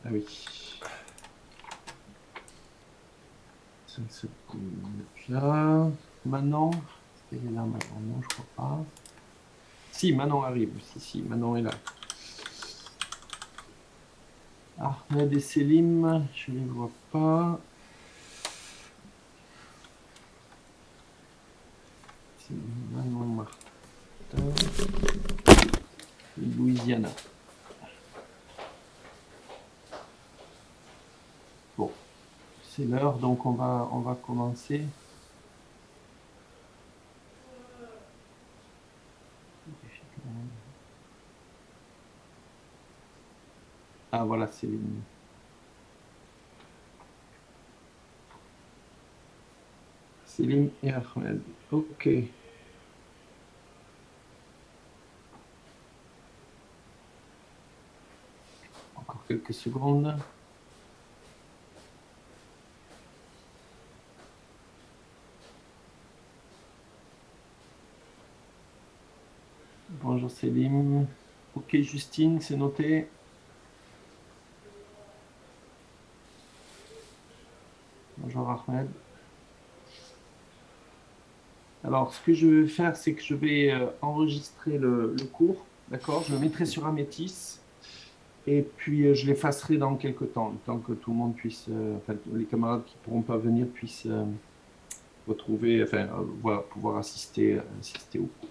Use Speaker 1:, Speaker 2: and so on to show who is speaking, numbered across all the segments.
Speaker 1: Ah oui. Ça se met là. Manon, est-ce qu'elle est là maintenant? Non, je crois pas. Si, Manon arrive. Si, Manon est là. Ahmed et Selim, je ne les vois pas. C'est Manon Martin et Louisiana. Bon, c'est l'heure, donc on va commencer. Ah, voilà, Céline. Céline et Ahmed. OK. Encore quelques secondes. Bonjour Céline. OK, Justine, c'est noté. Bonjour Ahmed. Alors, ce que je vais faire, c'est que je vais enregistrer le cours, d'accord? Je le mettrai sur Amétis et puis je l'effacerai dans quelques temps, le temps que tout le monde puisse, enfin, les camarades qui ne pourront pas venir puissent retrouver, enfin, voilà, pouvoir assister au cours.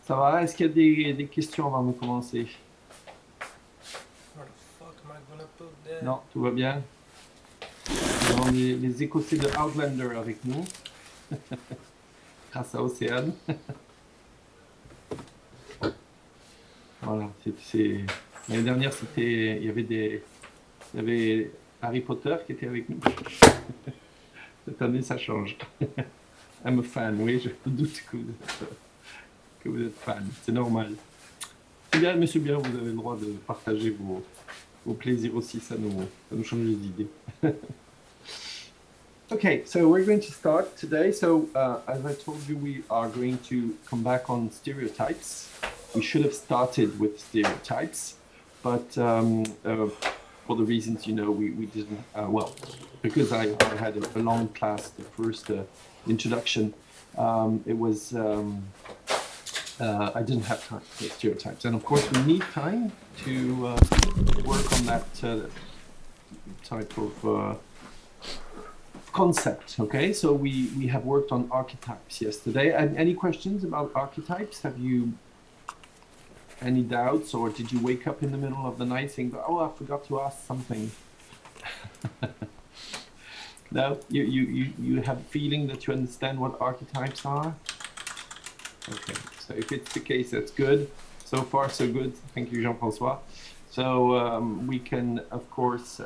Speaker 1: Ça va? Est-ce qu'il y a des questions avant de commencer?
Speaker 2: Where the fuck am I gonna put that?
Speaker 1: Non, tout va bien. Nous avons les Écossais de Outlander avec nous, grâce à Océane. Voilà, l'année dernière, il y avait il y avait Harry Potter qui était avec nous. Cette année, ça change. I'm a fan, oui, je me doute que vous êtes fan, c'est normal. C'est bien, monsieur bien, vous avez le droit de partager vos plaisirs aussi, ça nous change les idées. Okay, so we're going to start today. So, as I told you, we are going to come back on stereotypes. We should have started with stereotypes, but for the reasons you know, we didn't. Well, because I had a long class, the first introduction, it was I didn't have time for stereotypes, and of course we need time to work on that type of concept. Okay, so we have worked on archetypes yesterday. And any questions about archetypes? Have you any doubts, or did you wake up in the middle of the night saying, "Oh, I forgot to ask something"? No, you have a feeling that you understand what archetypes are. Okay, so if it's the case, that's good. So far, so good. Thank you, Jean-François. So we can, of course,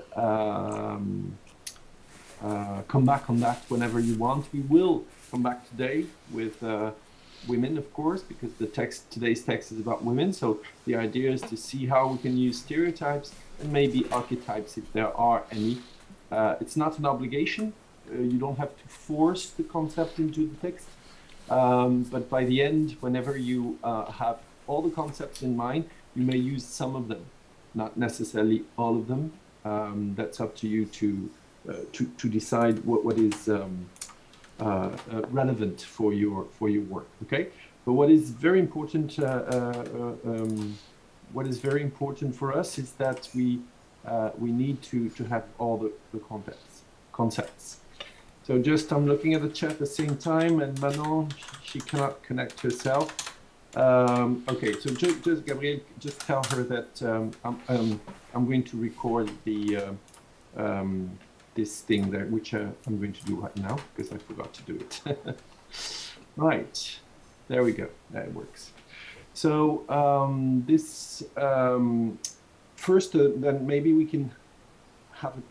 Speaker 1: come back on that whenever you want. We will come back today with women, of course, because today's text is about women. So the idea is to see how we can use stereotypes and maybe archetypes if there are any. It's not an obligation. You don't have to force the concept into the text. But by the end, whenever you have all the concepts in mind, you may use some of them, not necessarily all of them. That's up to you to decide what is relevant for your work. Okay, but what is very important for us is that we need to have all the concepts. So I'm looking at the chat at the same time, and Manon, she cannot connect herself. Okay, so just Gabrielle, just tell her that I'm going to record this thing there, which I'm going to do right now because I forgot to do it. Right, there we go. That works. So this first, then maybe we can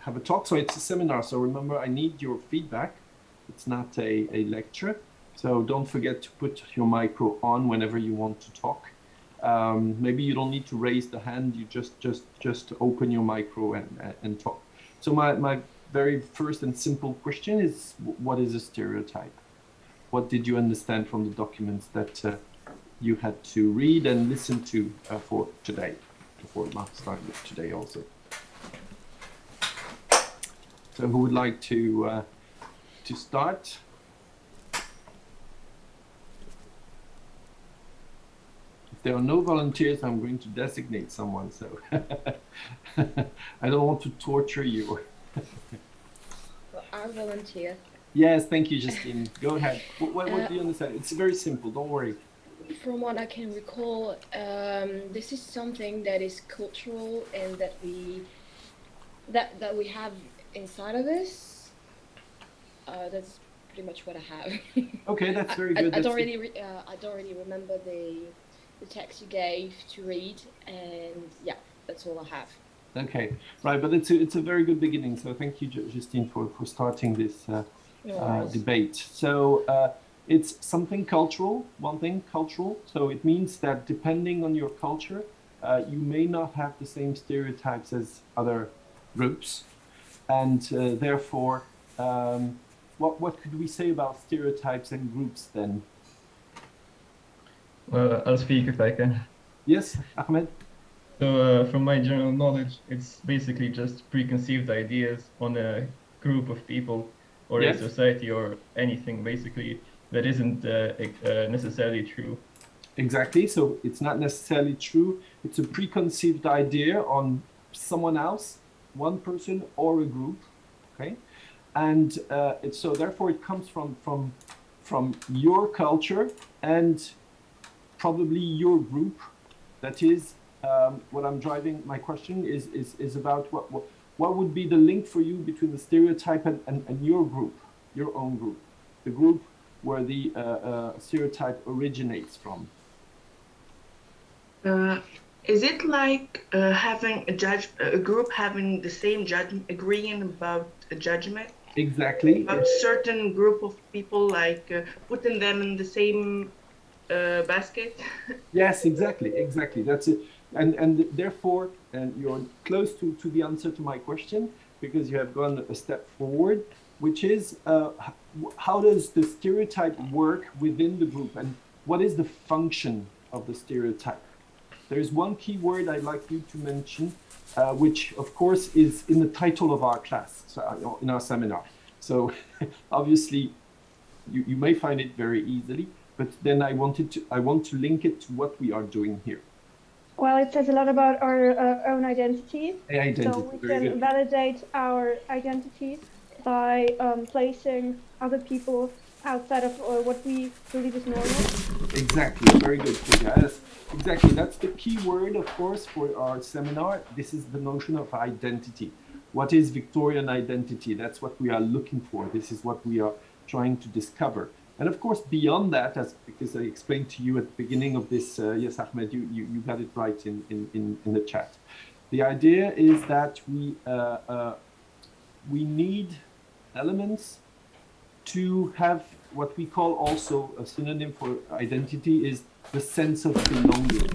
Speaker 1: have a talk. So it's a seminar. So remember, I need your feedback. It's not a lecture. So don't forget to put your micro on whenever you want to talk. Maybe you don't need to raise the hand. You just open your micro and talk. So my very first and simple question is, what is a stereotype? What did you understand from the documents that you had to read and listen to for today? before my start today also. So who would like to start? If there are no volunteers, I'm going to designate someone. So I don't want to torture you.
Speaker 3: Well, I'll volunteer.
Speaker 1: Yes, thank you, Justine. Go ahead. What do you understand? It's very simple. Don't worry.
Speaker 3: From what I can recall, this is something that is cultural and that we have inside of us. That's pretty much what I have.
Speaker 1: Okay, that's very good.
Speaker 3: I don't really remember the text you gave to read, and yeah, that's all I have.
Speaker 1: Okay, right, but it's a very good beginning. So thank you, Justine, for starting this debate. So it's something cultural, one thing cultural. So it means that depending on your culture, you may not have the same stereotypes as other groups, and therefore, what could we say about stereotypes and groups then?
Speaker 4: Well, I'll speak if I can.
Speaker 1: Yes, Ahmed?
Speaker 4: So, from my general knowledge, it's basically just preconceived ideas on a group of people or
Speaker 1: Yes.
Speaker 4: a society or anything, basically, that isn't necessarily true.
Speaker 1: Exactly. So it's not necessarily true. It's a preconceived idea on someone else, one person or a group. Okay, and so therefore it comes from your culture and probably your group. That is what I'm driving. My question is about what would be the link for you between the stereotype and your group, your own group, the group where the stereotype originates from.
Speaker 5: Is it like having a group having the same judgment, agreeing about a judgment?
Speaker 1: Exactly.
Speaker 5: About certain group of people, like putting them in the same basket?
Speaker 1: Yes, exactly. That's it. And therefore, you're close to the answer to my question, because you have gone a step forward, which is how does the stereotype work within the group, and what is the function of the stereotype? There's one key word I'd like you to mention, which of course is in the title of our class, so, in our seminar. So obviously you may find it very easily, but then I want to link it to what we are doing here.
Speaker 6: Well, it says a lot about our own identity.
Speaker 1: Identity.
Speaker 6: So we can validate our identities by placing other people outside of what we believe is normal.
Speaker 1: Exactly, very good. Yes, exactly. That's the key word, of course, for our seminar. This is the notion of identity. What is Victorian identity? That's what we are looking for. This is what we are trying to discover. And of course, beyond that, because I explained to you at the beginning of this, yes, Ahmed, you got it right in the chat. The idea is that we need elements to have what we call also a synonym for identity is the sense of belonging.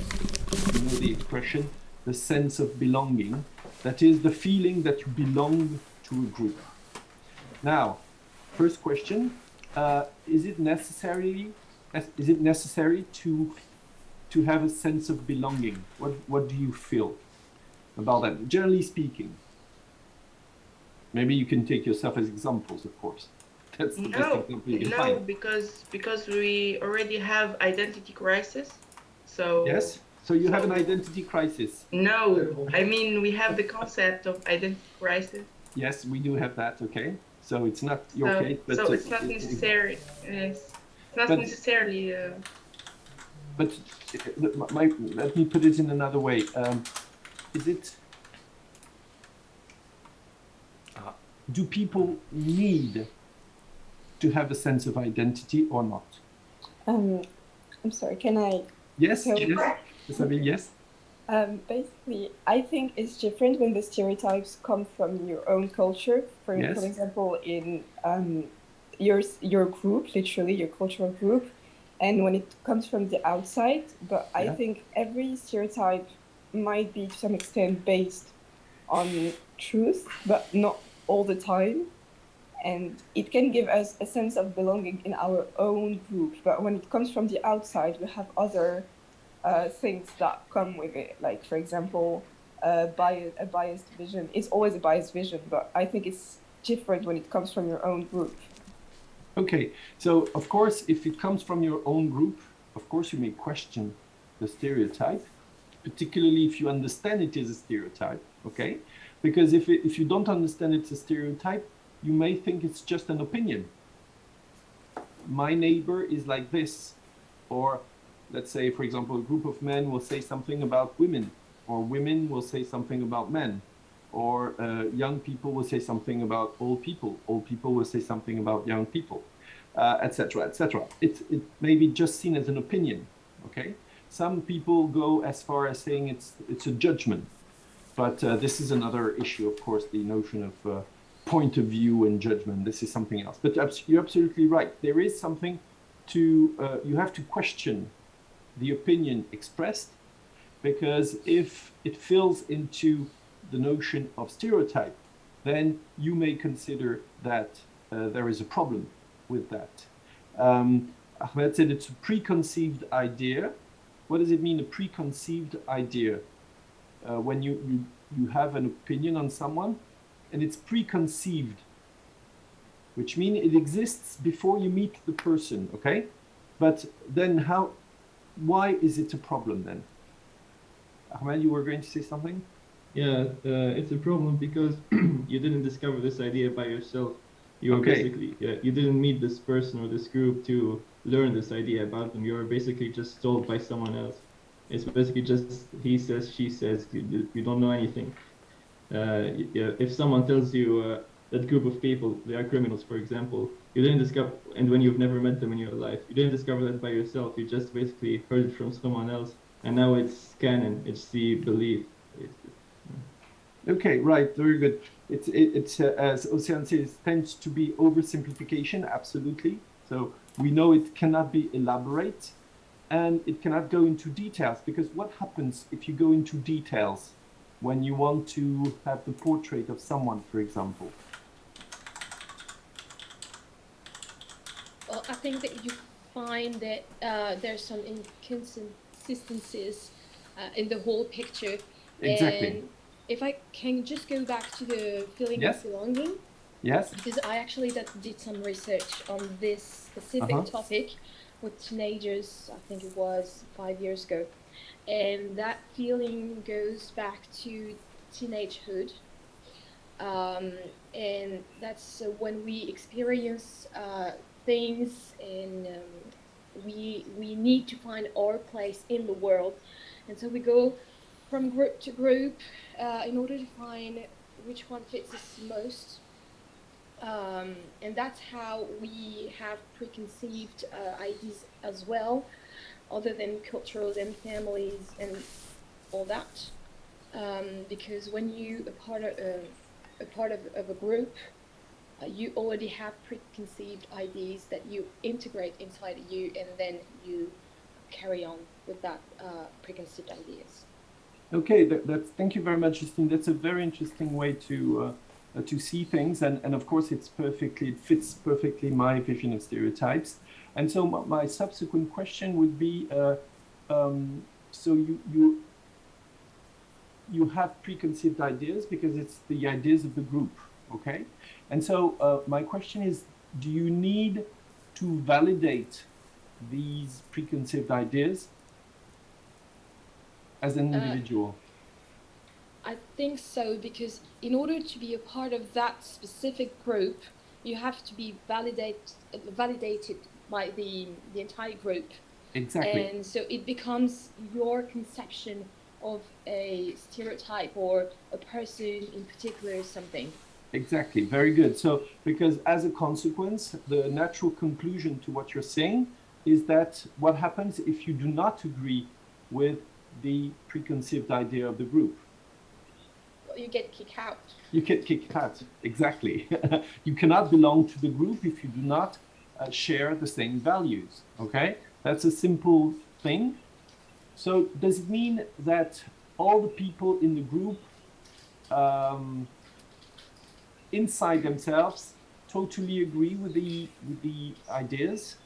Speaker 1: You know the expression, the sense of belonging. That is the feeling that you belong to a group. Now, first question, is it necessary to have a sense of belonging? What do you feel about that, generally speaking? Maybe you can take yourself as examples, of course. That's the best example you can find.
Speaker 5: because we already have identity crisis. So
Speaker 1: yes, so you have an identity crisis.
Speaker 5: No, I mean we have the concept of identity crisis.
Speaker 1: Yes, we do have that. Okay, so it's not your case, but
Speaker 5: so it's not necessary. It's not necessarily.
Speaker 1: But let me put it in another way. Is it? Do people need to have a sense of identity or not?
Speaker 7: I'm sorry, can I?
Speaker 1: Yes, yes.
Speaker 7: Basically, I think it's different when the stereotypes come from your own culture. For example, in your group, literally your cultural group, and when it comes from the outside. But I think every stereotype might be to some extent based on truth, but not all the time. And it can give us a sense of belonging in our own group. But when it comes from the outside, we have other things that come with it. Like, for example, a biased vision is always a biased vision, but I think it's different when it comes from your own group.
Speaker 1: Okay, so of course, if it comes from your own group, of course you may question the stereotype, particularly if you understand it is a stereotype, okay? Because if you don't understand it's a stereotype, you may think it's just an opinion. My neighbor is like this, or let's say, for example, a group of men will say something about women, or women will say something about men, or young people will say something about old people will say something about young people, etc., etc. It may be just seen as an opinion, okay? Some people go as far as saying it's a judgment, but this is another issue, of course, the notion of point of view and judgment. This is something else. But you're absolutely right. There is something to, you have to question the opinion expressed, because if it fills into the notion of stereotype, then you may consider that there is a problem with that. Ahmed said it's a preconceived idea. What does it mean, a preconceived idea? When you have an opinion on someone and it's preconceived, which means it exists before you meet the person, okay? But then why is it a problem then? Ahmed, you were going to say something?
Speaker 4: Yeah, it's a problem because you didn't discover this idea by yourself. You were basically, you didn't meet this person or this group to learn this idea about them. You were basically just told by someone else. It's basically just he says, she says, you don't know anything. If someone tells you that group of people, they are criminals, for example, you didn't discover, and when you've never met them in your life, you didn't discover that by yourself. You just basically heard it from someone else, and now it's canon, it's the belief.
Speaker 1: Okay, right, very good. It's as Ocean says, tends to be oversimplification, absolutely. So we know it cannot be elaborate, and it cannot go into details, because what happens if you go into details when you want to have the portrait of someone, for example?
Speaker 3: Well, I think that you find that there's some inconsistencies in the whole picture.
Speaker 1: Exactly.
Speaker 3: And if I can just go back to the feeling
Speaker 1: Yes.
Speaker 3: of belonging.
Speaker 1: Yes.
Speaker 3: Because I actually did some research on this specific topic with teenagers, I think it was 5 years ago. And that feeling goes back to teenagehood. And that's when we experience things, and we need to find our place in the world. And so we go from group to group in order to find which one fits us most. And that's how we have preconceived ideas as well, other than cultures and families and all that. Because when you are part of a group, you already have preconceived ideas that you integrate inside you, and then you carry on with that preconceived ideas.
Speaker 1: Okay, thank you very much, Justine. That's a very interesting way to see things, and of course it fits perfectly my vision of stereotypes. And so my subsequent question would be, so you have preconceived ideas because it's the ideas of the group, okay? And so my question is, do you need to validate these preconceived ideas as an individual?
Speaker 3: I think so, because in order to be a part of that specific group, you have to be validated by the entire group.
Speaker 1: Exactly.
Speaker 3: And so it becomes your conception of a stereotype or a person in particular, something.
Speaker 1: Exactly, very good. So, because as a consequence, the natural conclusion to what you're saying is that what happens if you do not agree with the preconceived idea of the group?
Speaker 3: Well, you get kicked out.
Speaker 1: You get kicked out, exactly. You cannot belong to the group if you do not share the same values, okay? That's a simple thing. So does it mean that all the people in the group inside themselves totally agree with the ideas?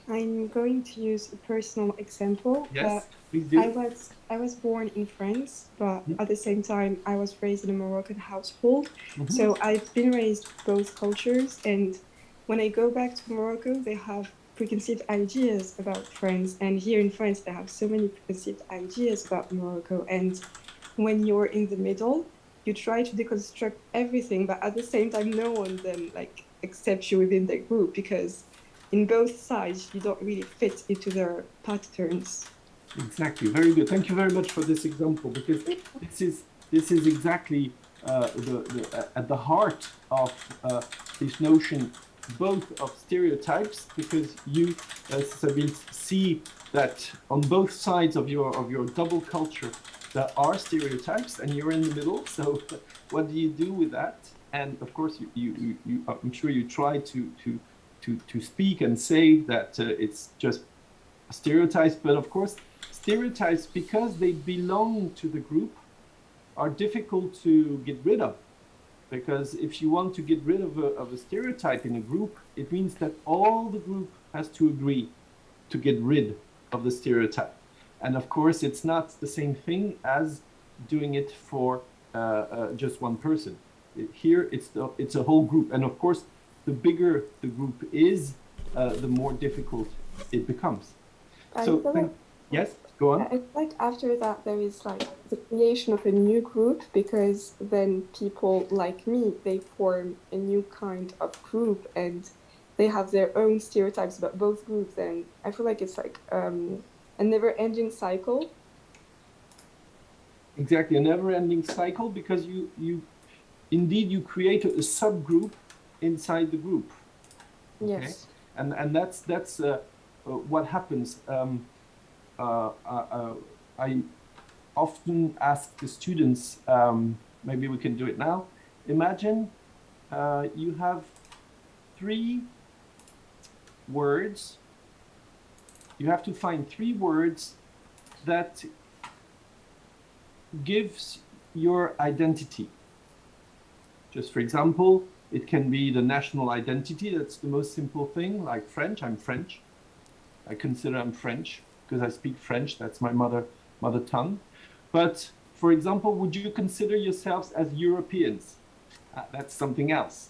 Speaker 7: I'm going to use a personal example.
Speaker 1: Yes, please do.
Speaker 7: I was born in France, but at the same time, I was raised in a Moroccan household. So I've been raised both cultures. And when I go back to Morocco, they have preconceived ideas about France. And here in France, they have so many preconceived ideas about Morocco. And when you're in the middle, you try to deconstruct everything, but at the same time, no one then like accepts you within the group because in both sides, you don't really fit into their patterns.
Speaker 1: Exactly. Very good. Thank you very much for this example, because this is exactly at the heart of this notion, both of stereotypes, because you, Sabine, see that on both sides of your double culture there are stereotypes, and you're in the middle. So, what do you do with that? And of course, you I'm sure you try to speak and say that it's just stereotypes, but of course, stereotypes, because they belong to the group, are difficult to get rid of. Because if you want to get rid of a stereotype in a group, it means that all the group has to agree to get rid of the stereotype. And of course, it's not the same thing as doing it for just one person. Here, it's a whole group. And of course, the bigger the group is, the more difficult it becomes. Yes, go on.
Speaker 7: I feel like after that, there is like the creation of a new group, because then people like me, they form a new kind of group and they have their own stereotypes about both groups. And I feel like it's like a never-ending cycle.
Speaker 1: Exactly, a never-ending cycle, because you create a subgroup inside the group.
Speaker 7: Okay? Yes.
Speaker 1: And that's what happens. I often ask the students, maybe we can do it now. Imagine you have 3 words. You have to find 3 words that gives your identity. Just for example, it can be the national identity. That's the most simple thing, like French. I'm French. I consider I'm French because I speak French. That's my mother tongue. But for example, would you consider yourselves as Europeans? That's something else.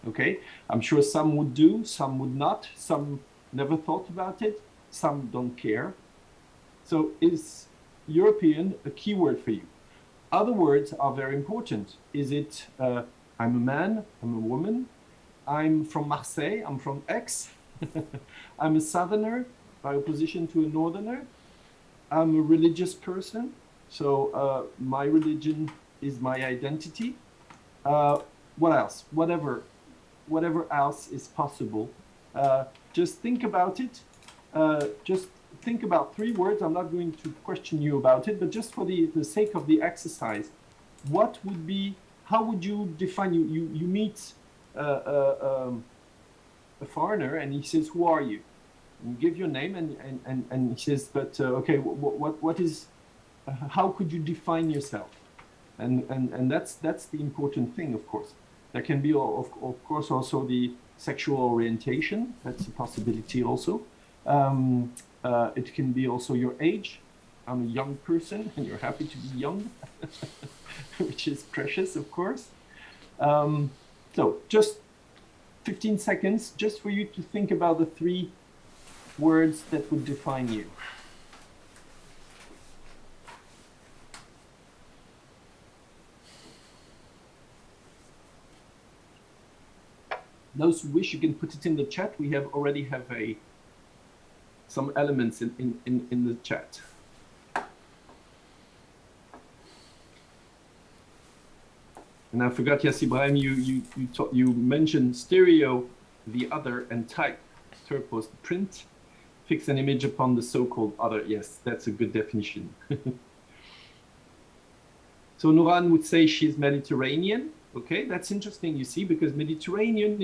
Speaker 1: Okay, I'm sure some would do, some would not, some never thought about it, some don't care. So is European a keyword for you? Other words are very important. Is it I'm a man, I'm a woman, I'm from Marseille, I'm from Aix, I'm a southerner by opposition to a northerner, I'm a religious person, so my religion is my identity. What else? Whatever else is possible. Just think about it. Just think about 3 words. I'm not going to question you about it, but just for the sake of the exercise, what would be, how would you define, you meet a foreigner and he says, who are you? And you give your name and he says, but okay, what is, how could you define yourself? And that's the important thing, of course. There can be, of course, also the sexual orientation. That's a possibility also. It can be also your age. I'm a young person and you're happy to be young, which is precious, of course. So just 15 seconds just for you to think about the 3 words that would define you. Those who wish, you can put it in the chat. We already have some elements in the chat. And I forgot, yes, Ibrahim, you mentioned stereo, the other, and type, terpos, print, fix an image upon the so-called other. Yes, that's a good definition. So Nouran would say she's Mediterranean. Okay, that's interesting, you see, because Mediterranean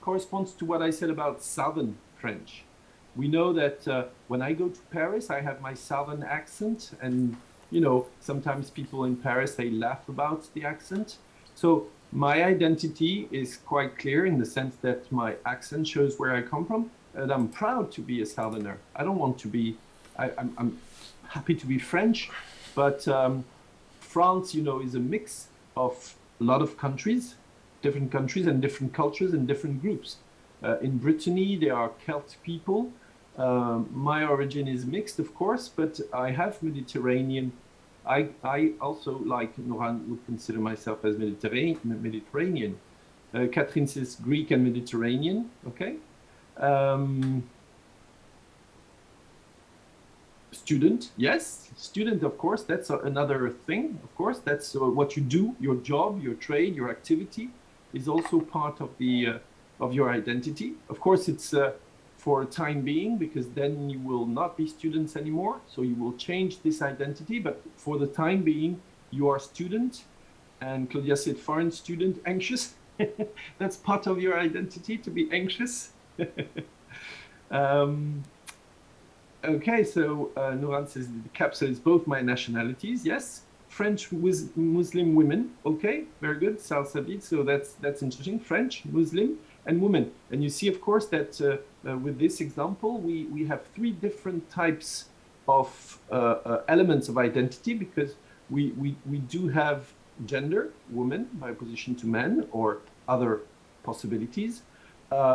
Speaker 1: corresponds to what I said about Southern French. We know that when I go to Paris, I have my Southern accent, and you know, sometimes people in Paris, they laugh about the accent. So my identity is quite clear in the sense that my accent shows where I come from, and I'm proud to be a Southerner. I don't want to be, I'm happy to be French, but France, you know, is a mix of a lot of countries, different countries and different cultures and different groups. In Brittany, there are Celt people. My origin is mixed, of course, but I have Mediterranean. I also, like Noran, would consider myself as Mediterranean. Catherine says Greek and Mediterranean, okay? Student, yes, student, of course, that's another thing, of course, that's what you do, your job, your trade, your activity is also part of the of your identity. Of course, it's for a time being, because then you will not be students anymore, so you will change this identity, but for the time being, you are student, and Claudia said foreign student, anxious. That's part of your identity, to be anxious. Okay, so Nouran says the capsule is both my nationalities. Yes, French with Muslim women. Okay, very good. Salsabit. So that's interesting. French, Muslim, and women. And you see, of course, that with this example, we have three different types of elements of identity, because we do have gender, woman by opposition to men, or other possibilities.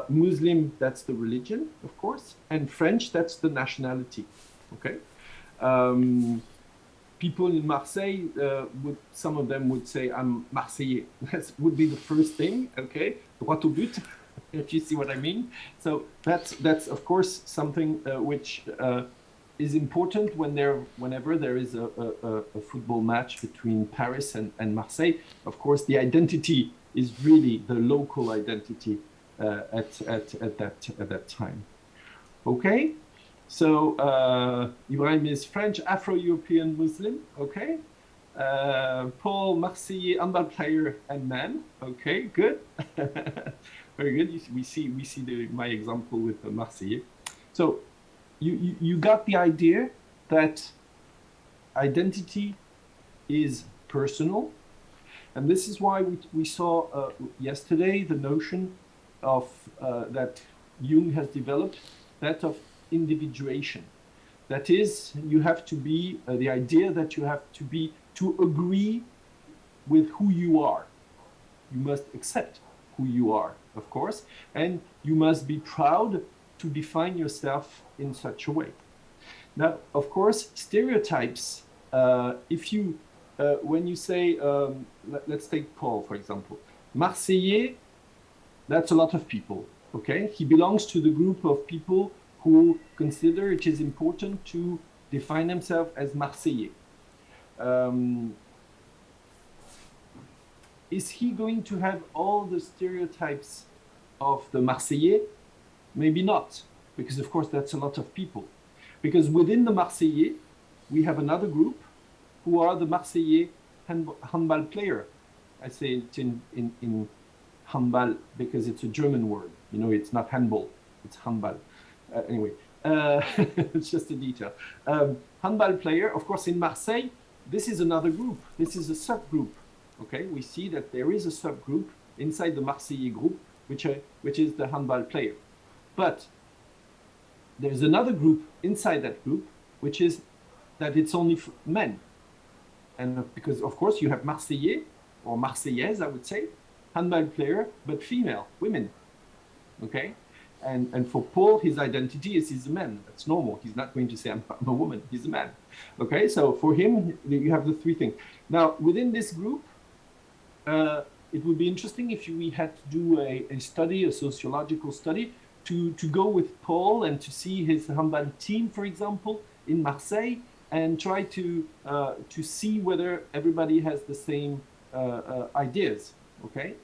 Speaker 1: Muslim, that's the religion, of course, and French, that's the nationality. Okay, people in Marseille some of them would say I'm Marseillais. That would be the first thing. Okay, droit au but, if you see what I mean. So that's of course something which is important whenever there is a football match between Paris and Marseille. Of course, the identity is really the local identity. At that time. Okay, so Ibrahim is French, Afro-European Muslim. Okay, Paul Marseillais, handball player and man. Okay, good, very good. We see my example with Marseillais. So you got the idea that identity is personal, and this is why we saw yesterday the notion of that Jung has developed, that of individuation. That is, you have to be, the idea that you have to be, to agree with who you are. You must accept who you are, of course, and you must be proud to define yourself in such a way. Now, of course, stereotypes, if you, when you say, let's take Paul, for example, Marseillais, that's a lot of people, okay? He belongs to the group of people who consider it is important to define themselves as Marseillais. Is he going to have all the stereotypes of the Marseillais? Maybe not, because of course that's a lot of people. Because within the Marseillais, we have another group who are the Marseillais handball player. I say it in handball because it's a German word. You know, it's not handball, it's handball. Anyway, it's just a detail. Handball player, of course, in Marseille, this is another group. This is a subgroup. Okay, we see that there is a subgroup inside the Marseillais group, which is the handball player. But there's another group inside that group, which is that it's only men. And because, of course, you have Marseillais, or Marseillaise, I would say, handball player, but female, women, okay? And for Paul, his identity is he's a man. That's normal. He's not going to say, I'm a woman. He's a man, okay? So for him, you have the three things. Now, within this group, it would be interesting if we had to do a study, a sociological study, to go with Paul and to see his handball team, for example, in Marseille, and try to see whether everybody has the same ideas, okay,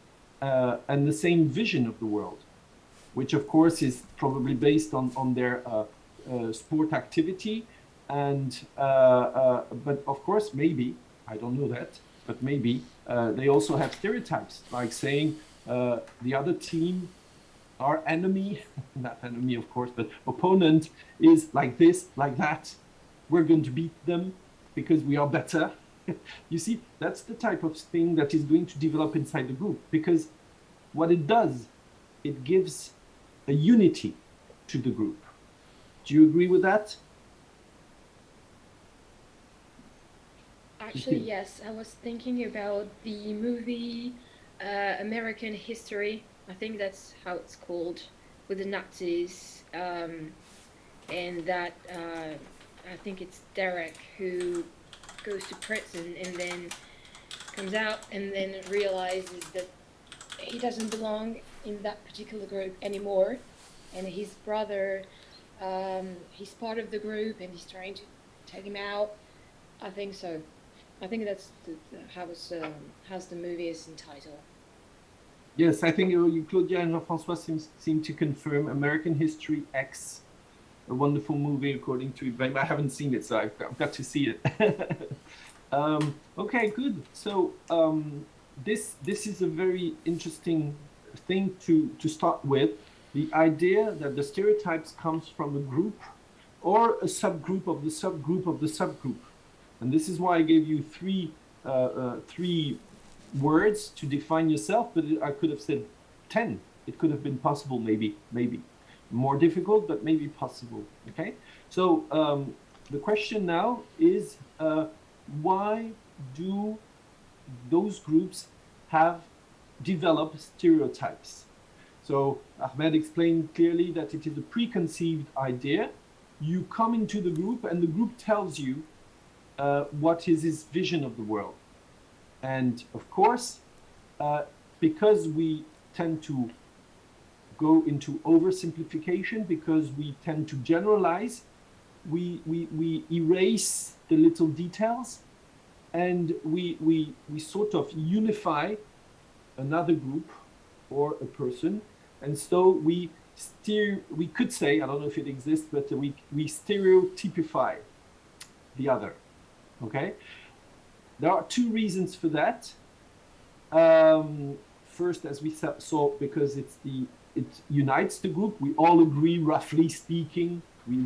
Speaker 1: and the same vision of the world, which of course is probably based on their sport activity, and but of course maybe, I don't know that, but maybe they also have stereotypes, like saying the other team, our enemy, not enemy of course, but opponent is like this, like that, we're going to beat them because we are better. You see, that's the type of thing that is going to develop inside the group, because what it does, it gives a unity to the group. Do you agree with that?
Speaker 3: Actually, yes. I was thinking about the movie American History. I think that's how it's called, with the Nazis. And that I think it's Derek who goes to prison and then comes out and then realizes that he doesn't belong in that particular group anymore, and his brother, he's part of the group and he's trying to take him out. I think so. I think that's how the movie is entitled.
Speaker 1: Yes, I think you, Claudia and Jean-François seem to confirm American History X, a wonderful movie according to it. I haven't seen it, so I've got to see it. Okay, good. So this is a very interesting thing to start with. The idea that the stereotypes comes from a group or a subgroup of the subgroup of the subgroup. And this is why I gave you three words to define yourself, but I could have said 10. It could have been possible, maybe more difficult, but maybe possible. Okay, so the question now is why do those groups have developed stereotypes? So Ahmed explained clearly that it is a preconceived idea. You come into the group and the group tells you what is his vision of the world. And of course, because we tend to go into oversimplification, because we tend to generalize, we erase the little details, and we sort of unify another group or a person. And so we could say, I don't know if it exists, but we stereotypify the other. Okay, there are two reasons for that. First, as we saw, because it unites the group. We all agree, roughly speaking. We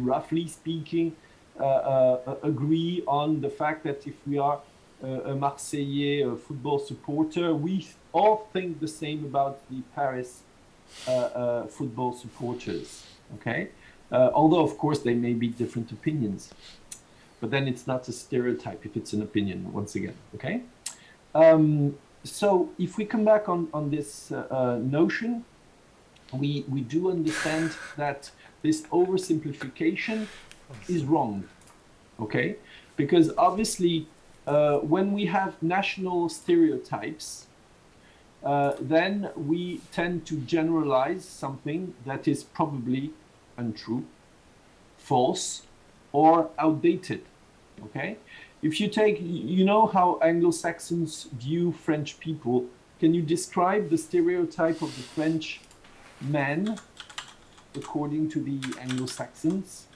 Speaker 1: agree on the fact that if we are a Marseillais football supporter, we all think the same about the Paris football supporters. Okay, although of course there may be different opinions. But then it's not a stereotype if it's an opinion, once again, okay? So if we come back on this notion, we do understand that this oversimplification is wrong, okay? Because obviously, when we have national stereotypes, then we tend to generalize something that is probably untrue, false, or outdated. Okay, if you take, you know how Anglo-Saxons view French people. Can you describe the stereotype of the French man according to the Anglo-Saxons?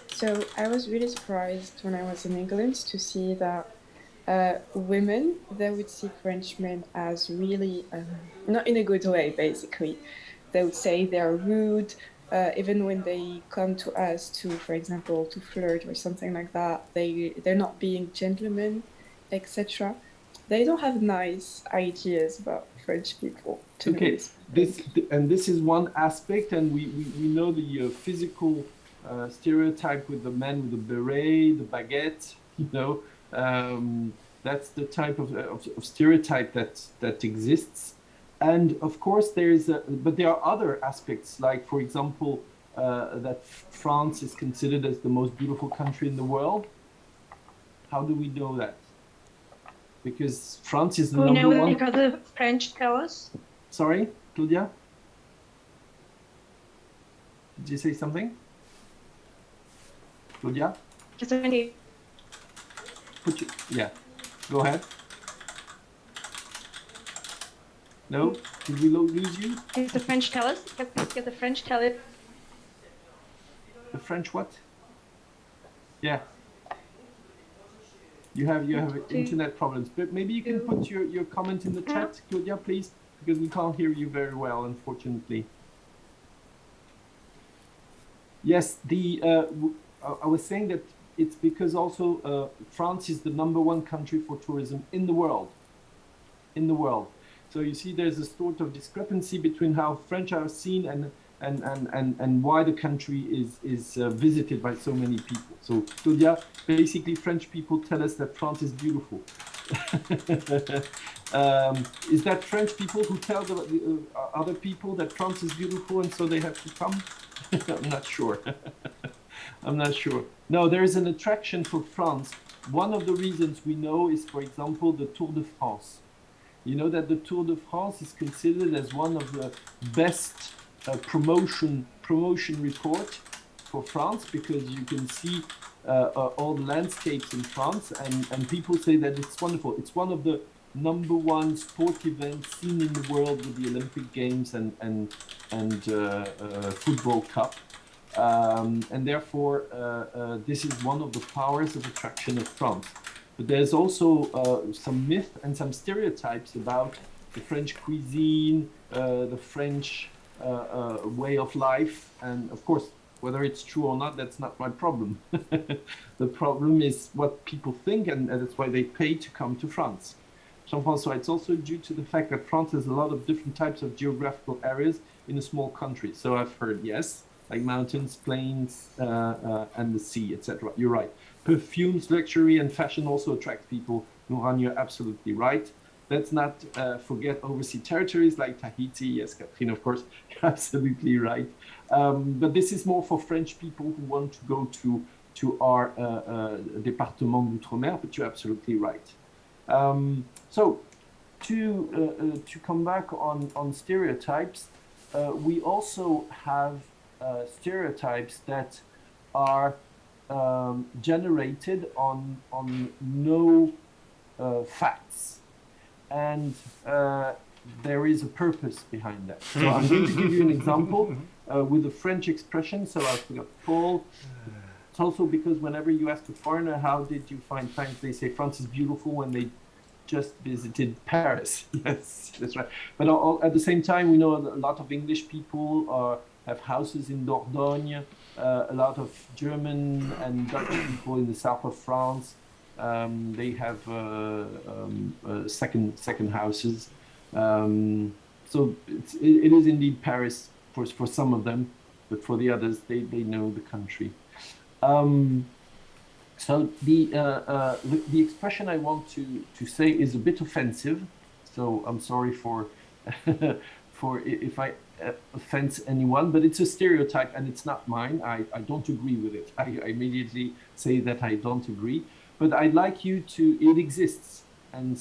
Speaker 7: So I was really surprised when I was in England to see that women, they would see Frenchmen as really, not in a good way, basically. They would say they're rude, even when they come to us to, for example, to flirt or something like that, they're not being gentlemen, etc. They don't have nice ideas about French people.
Speaker 1: Okay, this is one aspect, and we know the physical stereotype with the man with the beret, the baguette. You know, that's the type of stereotype that exists. And of course, but there are other aspects, like, for example, that France is considered as the most beautiful country in the world. How do we know that? Because France is the number one.
Speaker 8: Because the French tell us.
Speaker 1: Sorry, Claudia? Did you say something? Claudia? Yeah, go ahead. No? Did we lose you?
Speaker 8: Because the French tell us? Because the French tell it.
Speaker 1: The French what? Yeah. You have internet problems, but maybe you can put your comment in the chat, Claudia, please, because we can't hear you very well, unfortunately. Yes, I was saying that it's because also France is the #1 country for tourism in the world. So you see, there's a sort of discrepancy between how French are seen and why the country is visited by so many people. So Claudia, basically French people tell us that France is beautiful. Is that French people who tell the other people that France is beautiful and so they have to come? I'm not sure. I'm not sure. No, there is an attraction for France. One of the reasons we know is, for example, the Tour de France. You know that the Tour de France is considered as one of the best promotion report for France, because you can see all the landscapes in France, and people say that it's wonderful. It's one of the #1 sport events seen in the world with the Olympic Games and Football Cup. And therefore, this is one of the powers of attraction of France. But there's also some myth and some stereotypes about the French cuisine, the French way of life. And of course, whether it's true or not, that's not my problem. The problem is what people think, and that's why they pay to come to France. Jean-François, it's also due to the fact that France has a lot of different types of geographical areas in a small country. So I've heard, yes, like mountains, plains, and the sea, etc. You're right. Perfumes, luxury, and fashion also attract people. Nouran, you're absolutely right. Let's not forget overseas territories like Tahiti. Yes, Catherine, of course, you're absolutely right. But this is more for French people who want to go to our département d'outre-mer, but you're absolutely right. So to come back on stereotypes, we also have stereotypes that are generated on no facts, and there is a purpose behind that. So I'm going to give you an example with a French expression. So I forgot Paul. It's also because whenever you ask a foreigner, how did you find France? They say France is beautiful when they just visited Paris. Yes, that's right. But at the same time, we know a lot of English people have houses in Dordogne, a lot of German and Dutch people in the south of France. They have second houses. So it is indeed Paris for some of them, but for the others, they know the country. So the expression I want to say is a bit offensive. So I'm sorry for if I offend anyone, but it's a stereotype and it's not mine. I don't agree with it. I immediately say that I don't agree, but I'd like you to, it exists. And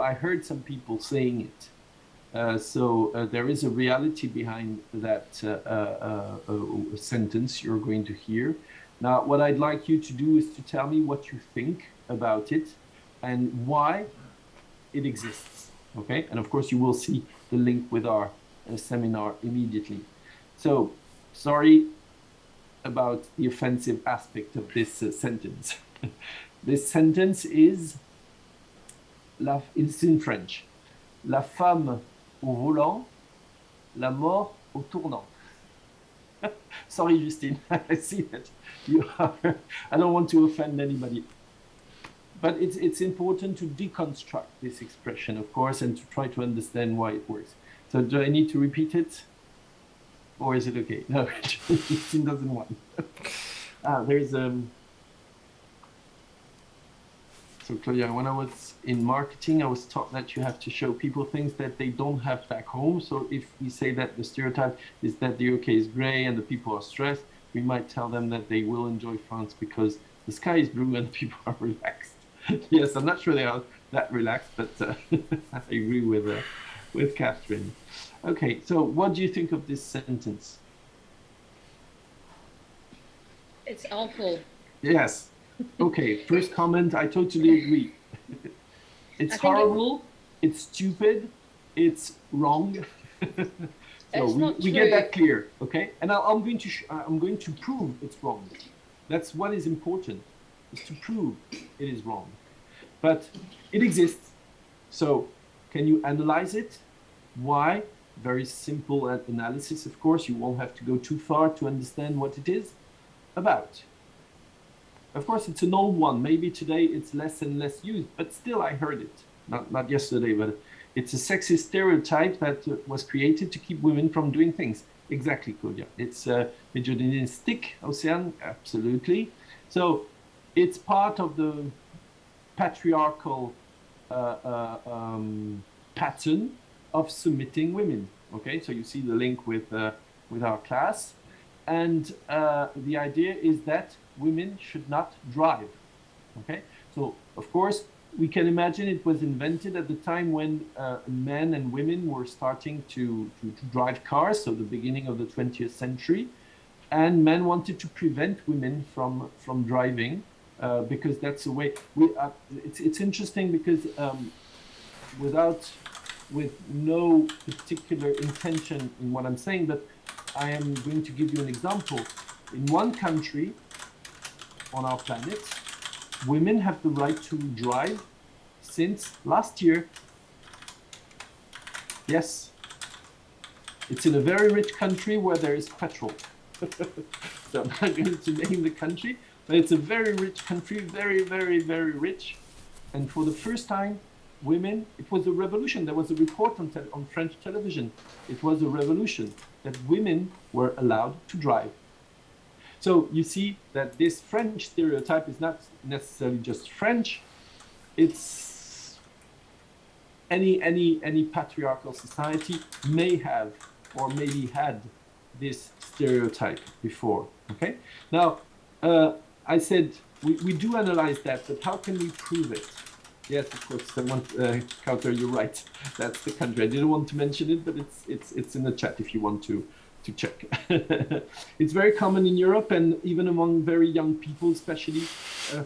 Speaker 1: I heard some people saying it. So there is a reality behind that sentence you're going to hear. Now, what I'd like you to do is to tell me what you think about it and why it exists, okay? And of course, you will see the link with our seminar immediately. So, sorry about the offensive aspect of this sentence. This sentence is, it's in French. La femme au volant, la mort au tournant. Sorry, Justine, I see that you are, I don't want to offend anybody. But it's important to deconstruct this expression, of course, and to try to understand why it works. So do I need to repeat it? Or is it okay? No, Justine doesn't want. There's So Claudia, when I was in marketing, I was taught that you have to show people things that they don't have back home. So if we say that the stereotype is that the UK is gray and the people are stressed, we might tell them that they will enjoy France because the sky is blue and the people are relaxed. Yes, I'm not sure they are that relaxed, but I agree with Catherine. Okay, so what do you think of this sentence?
Speaker 3: It's awful.
Speaker 1: Yes. Okay, first comment, I totally agree. It's horrible, it's stupid, it's wrong. So we get that clear, okay? And I'm going to prove it's wrong. That's what is important, is to prove it is wrong. But it exists. So can you analyze it? Why? Very simple analysis, of course. You won't have to go too far to understand what it is about. Of course, it's an old one. Maybe today it's less and less used, but still I heard it. Not yesterday, but it's a sexist stereotype that was created to keep women from doing things. Exactly, Claudia. It's misogynistic, Ocean, absolutely. So it's part of the patriarchal pattern of submitting women. Okay, so you see the link with our class, and the idea is that women should not drive. Okay, so of course we can imagine it was invented at the time when men and women were starting to drive cars, so the beginning of the 20th century, and men wanted to prevent women from driving because that's the way it's interesting because with no particular intention in what I'm saying, but I am going to give you an example. In one country on our planet, women have the right to drive since last year. Yes, it's in a very rich country where there is petrol. So I'm not going to name the country, but it's a very rich country, very, very, very rich. And for the first time, women, it was a revolution. There was a report on French television. It was a revolution that women were allowed to drive. So you see that this French stereotype is not necessarily just French. It's any patriarchal society may have or maybe had this stereotype before. Okay. Now, I said we do analyze that, but how can we prove it? Yes, of course. Someone counter. You're right. That's the country. I didn't want to mention it, but it's in the chat if you want to check. It's very common in Europe and even among very young people, especially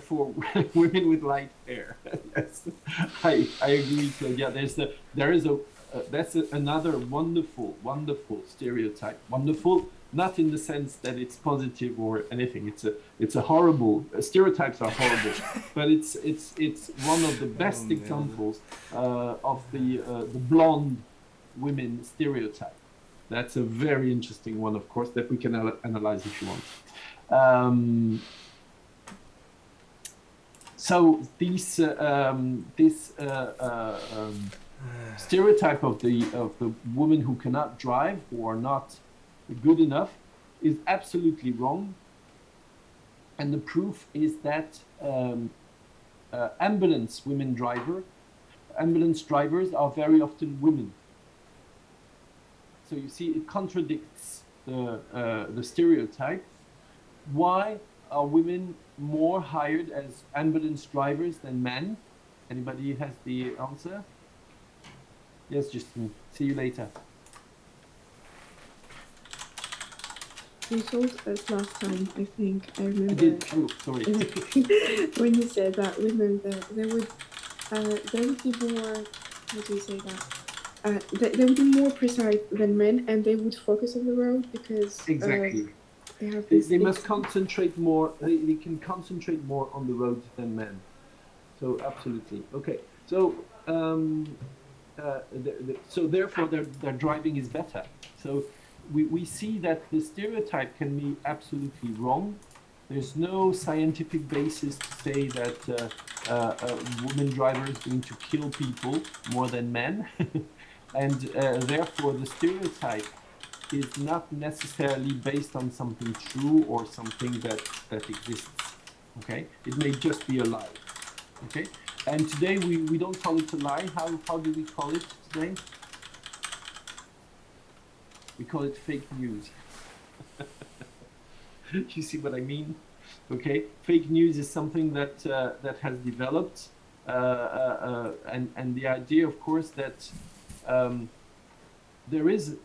Speaker 1: for women with light hair. Yes, I agree, Claudia. That's another wonderful stereotype. Wonderful, not in the sense that it's positive or anything. It's a horrible. Stereotypes are horrible, but it's one of the best examples of the blonde women stereotype. That's a very interesting one, of course, that we can analyze if you want. So this stereotype of the woman who cannot drive or not good enough is absolutely wrong, and the proof is that ambulance drivers are very often women. So you see, it contradicts the stereotype. Why are women more hired as ambulance drivers than men? Anybody has the answer? Yes, Justin. See you later.
Speaker 9: You told us last time, I think. I remember.
Speaker 1: I did. Oh, sorry.
Speaker 9: When you said that women, they would be more. How do you say that? They would be more precise than men, and they would focus on the road because
Speaker 1: exactly they must concentrate more. They can concentrate more on the road than men. So absolutely okay. So so therefore their driving is better. So we see that the stereotype can be absolutely wrong. There's no scientific basis to say that a woman driver is going to kill people more than men. And therefore, the stereotype is not necessarily based on something true or something that exists. Okay, it may just be a lie. Okay, and today we don't call it a lie. How do we call it today? We call it fake news. You see what I mean? Okay, fake news is something that that has developed, and the idea, of course, that there is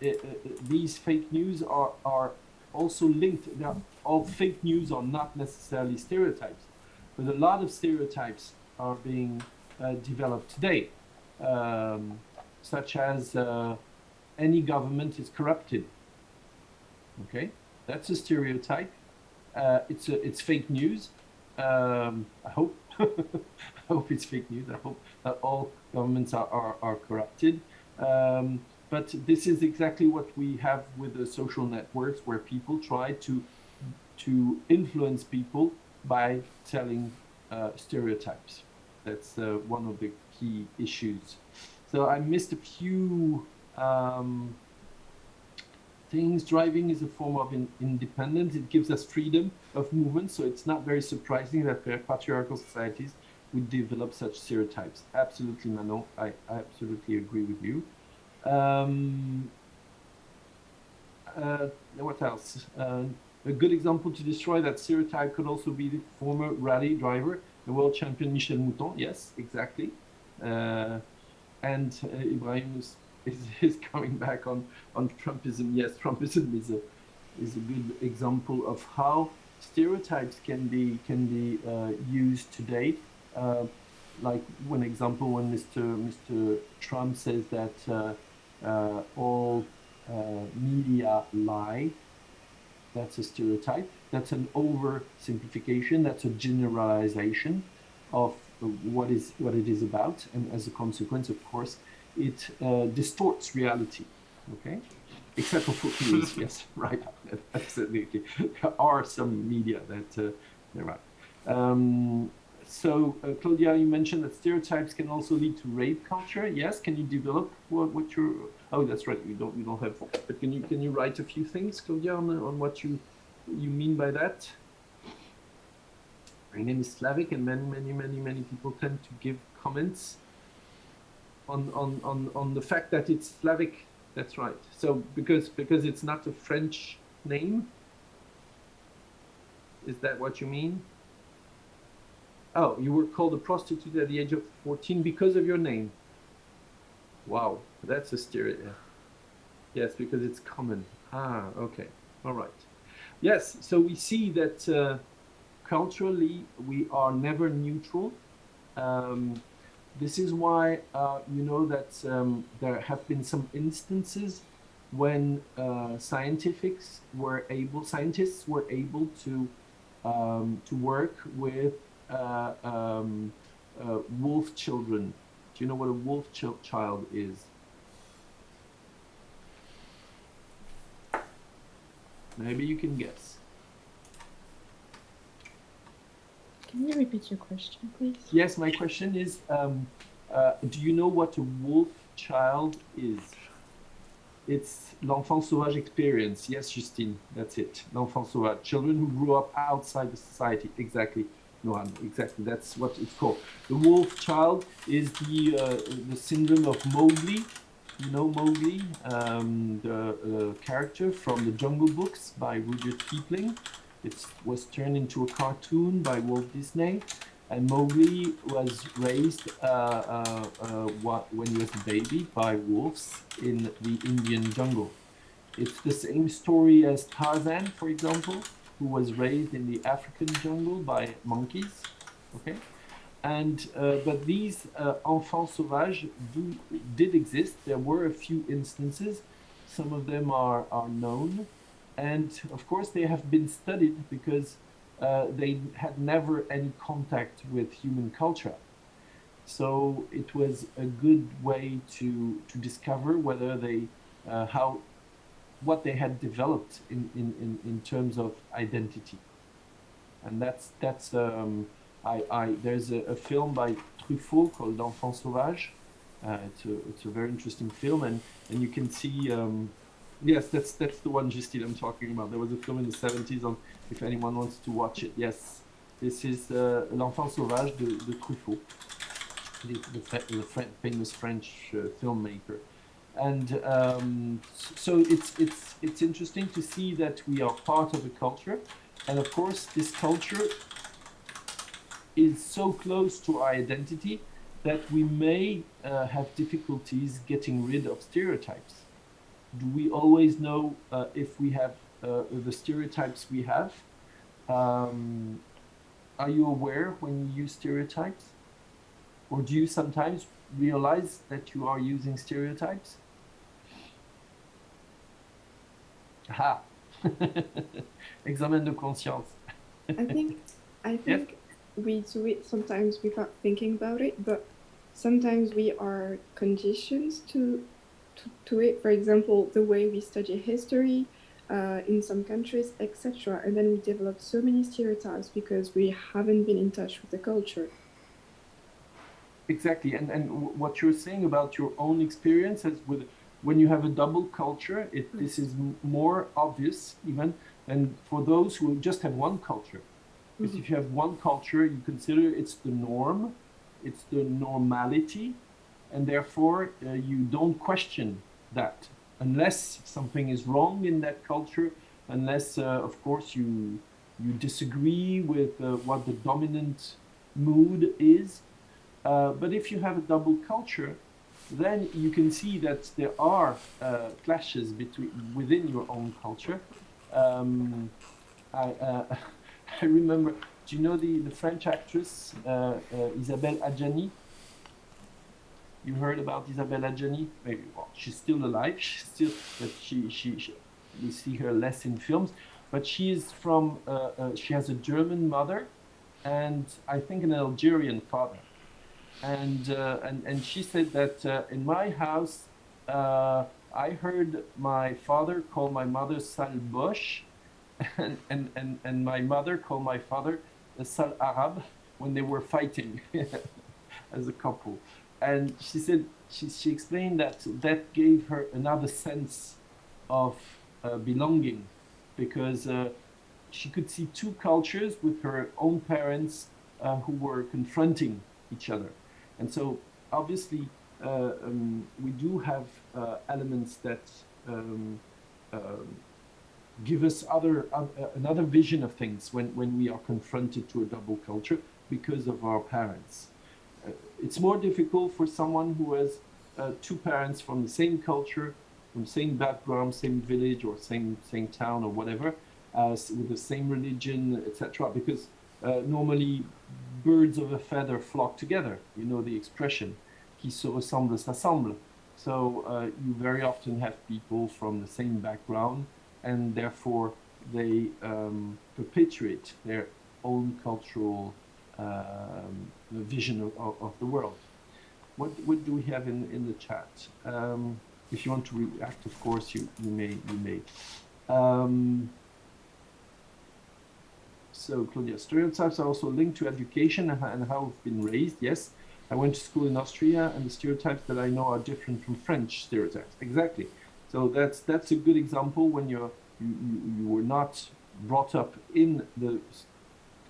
Speaker 1: these fake news are also linked. Now, all fake news are not necessarily stereotypes, but a lot of stereotypes are being developed today, such as any government is corrupted. Okay, that's a stereotype. It's fake news. I hope I hope it's fake news. I hope that all governments are corrupted. But this is exactly what we have with the social networks, where people try to influence people by telling stereotypes. That's one of the key issues. So I missed a few things. Driving is a form of independence. It gives us freedom of movement. So it's not very surprising that patriarchal societies would develop such stereotypes. Absolutely, Manon. I absolutely agree with you. What else? A good example to destroy that stereotype could also be the former rally driver, the world champion Michel Mouton. Yes, exactly. And Ibrahim is coming back on Trumpism. Yes, Trumpism is a good example of how stereotypes can be used today. Like one example, when Mr. Trump says that all media lie, that's a stereotype. That's an oversimplification. That's a generalization of what it is about, and as a consequence, of course, it distorts reality. Okay, except for fake news. Yes, right. Absolutely, there are some media that they're right. So, Claudia, you mentioned that stereotypes can also lead to rape culture. Yes, can you develop what you're? Oh, that's right. You don't have. But can you write a few things, Claudia, on what you mean by that? My name is Slavic, and many people tend to give comments on the fact that it's Slavic. That's right. So because it's not a French name. Is that what you mean? Oh, you were called a prostitute at the age of 14 because of your name. Wow, that's a stereotype. Yes, because it's common. Ah, okay. All right. Yes, so we see that culturally we are never neutral. This is why you know that there have been some instances when scientists were able to work with wolf children. Do you know what a wolf child is? Maybe you can guess.
Speaker 10: Can you repeat your question, please?
Speaker 1: Yes, my question is, do you know what a wolf child is? It's l'enfant sauvage experience. Yes, Justine, that's it. L'enfant sauvage. Children who grew up outside the society. Exactly. No, exactly. That's what it's called. The wolf child is the syndrome of Mowgli. You know Mowgli, the character from the Jungle Books by Rudyard Kipling. It was turned into a cartoon by Walt Disney, and Mowgli was raised when he was a baby by wolves in the Indian jungle. It's the same story as Tarzan, for example, who was raised in the African jungle by monkeys. Okay, and but these enfants sauvages did exist. There were a few instances. Some of them are known, and of course they have been studied because they had never any contact with human culture. So it was a good way to discover whether they what they had developed in terms of identity. And that's there's a film by Truffaut called L'Enfant Sauvage. It's a very interesting film, and you can see yes, that's the one, Justine, I'm talking about. There was a film in the 70s on, if anyone wants to watch it. Yes, this is L'Enfant Sauvage de Truffaut, the famous French filmmaker. And so it's interesting to see that we are part of a culture, and of course this culture is so close to our identity that we may have difficulties getting rid of stereotypes. Do we always know if we have the stereotypes we have? Are you aware when you use stereotypes? Or do you sometimes realize that you are using stereotypes? Aha! Examen de conscience.
Speaker 9: I think yes? We do it sometimes without thinking about it, but sometimes we are conditioned to it. For example, the way we study history in some countries, etc. And then we develop so many stereotypes because we haven't been in touch with the culture.
Speaker 1: Exactly, and what you're saying about your own experiences with When you have a double culture, this is more obvious even than for those who just have one culture. Because if you have one culture, you consider it's the norm, it's the normality, and therefore you don't question that unless something is wrong in that culture, unless, of course, you disagree with what the dominant mood is. But if you have a double culture, then you can see that there are clashes within your own culture. I remember, do you know the French actress Isabelle Adjani? You heard about Isabelle Adjani? Maybe, well, she's still alive. She's still, but we see her less in films. But she is from, she has a German mother, and I think an Algerian father. And she said that in my house, I heard my father call my mother sale boche, and my mother called my father a sale Arab when they were fighting as a couple. And she said she explained that that gave her another sense of belonging, because she could see two cultures with her own parents who were confronting each other. And so obviously we do have elements that give us another vision of things when we are confronted to a double culture because of our parents. It's more difficult for someone who has two parents from the same culture, from the same background, same village, or same town, or whatever, with the same religion, etc. Because normally birds of a feather flock together. You know the expression, qui se ressemble s'assemble. So you very often have people from the same background, and therefore they perpetuate their own cultural vision of the world. What do we have in the chat? If you want to react, of course, you may. So Claudia, stereotypes are also linked to education and how we've been raised. Yes, I went to school in Austria, and the stereotypes that I know are different from French stereotypes. Exactly. So that's a good example when you were not brought up in the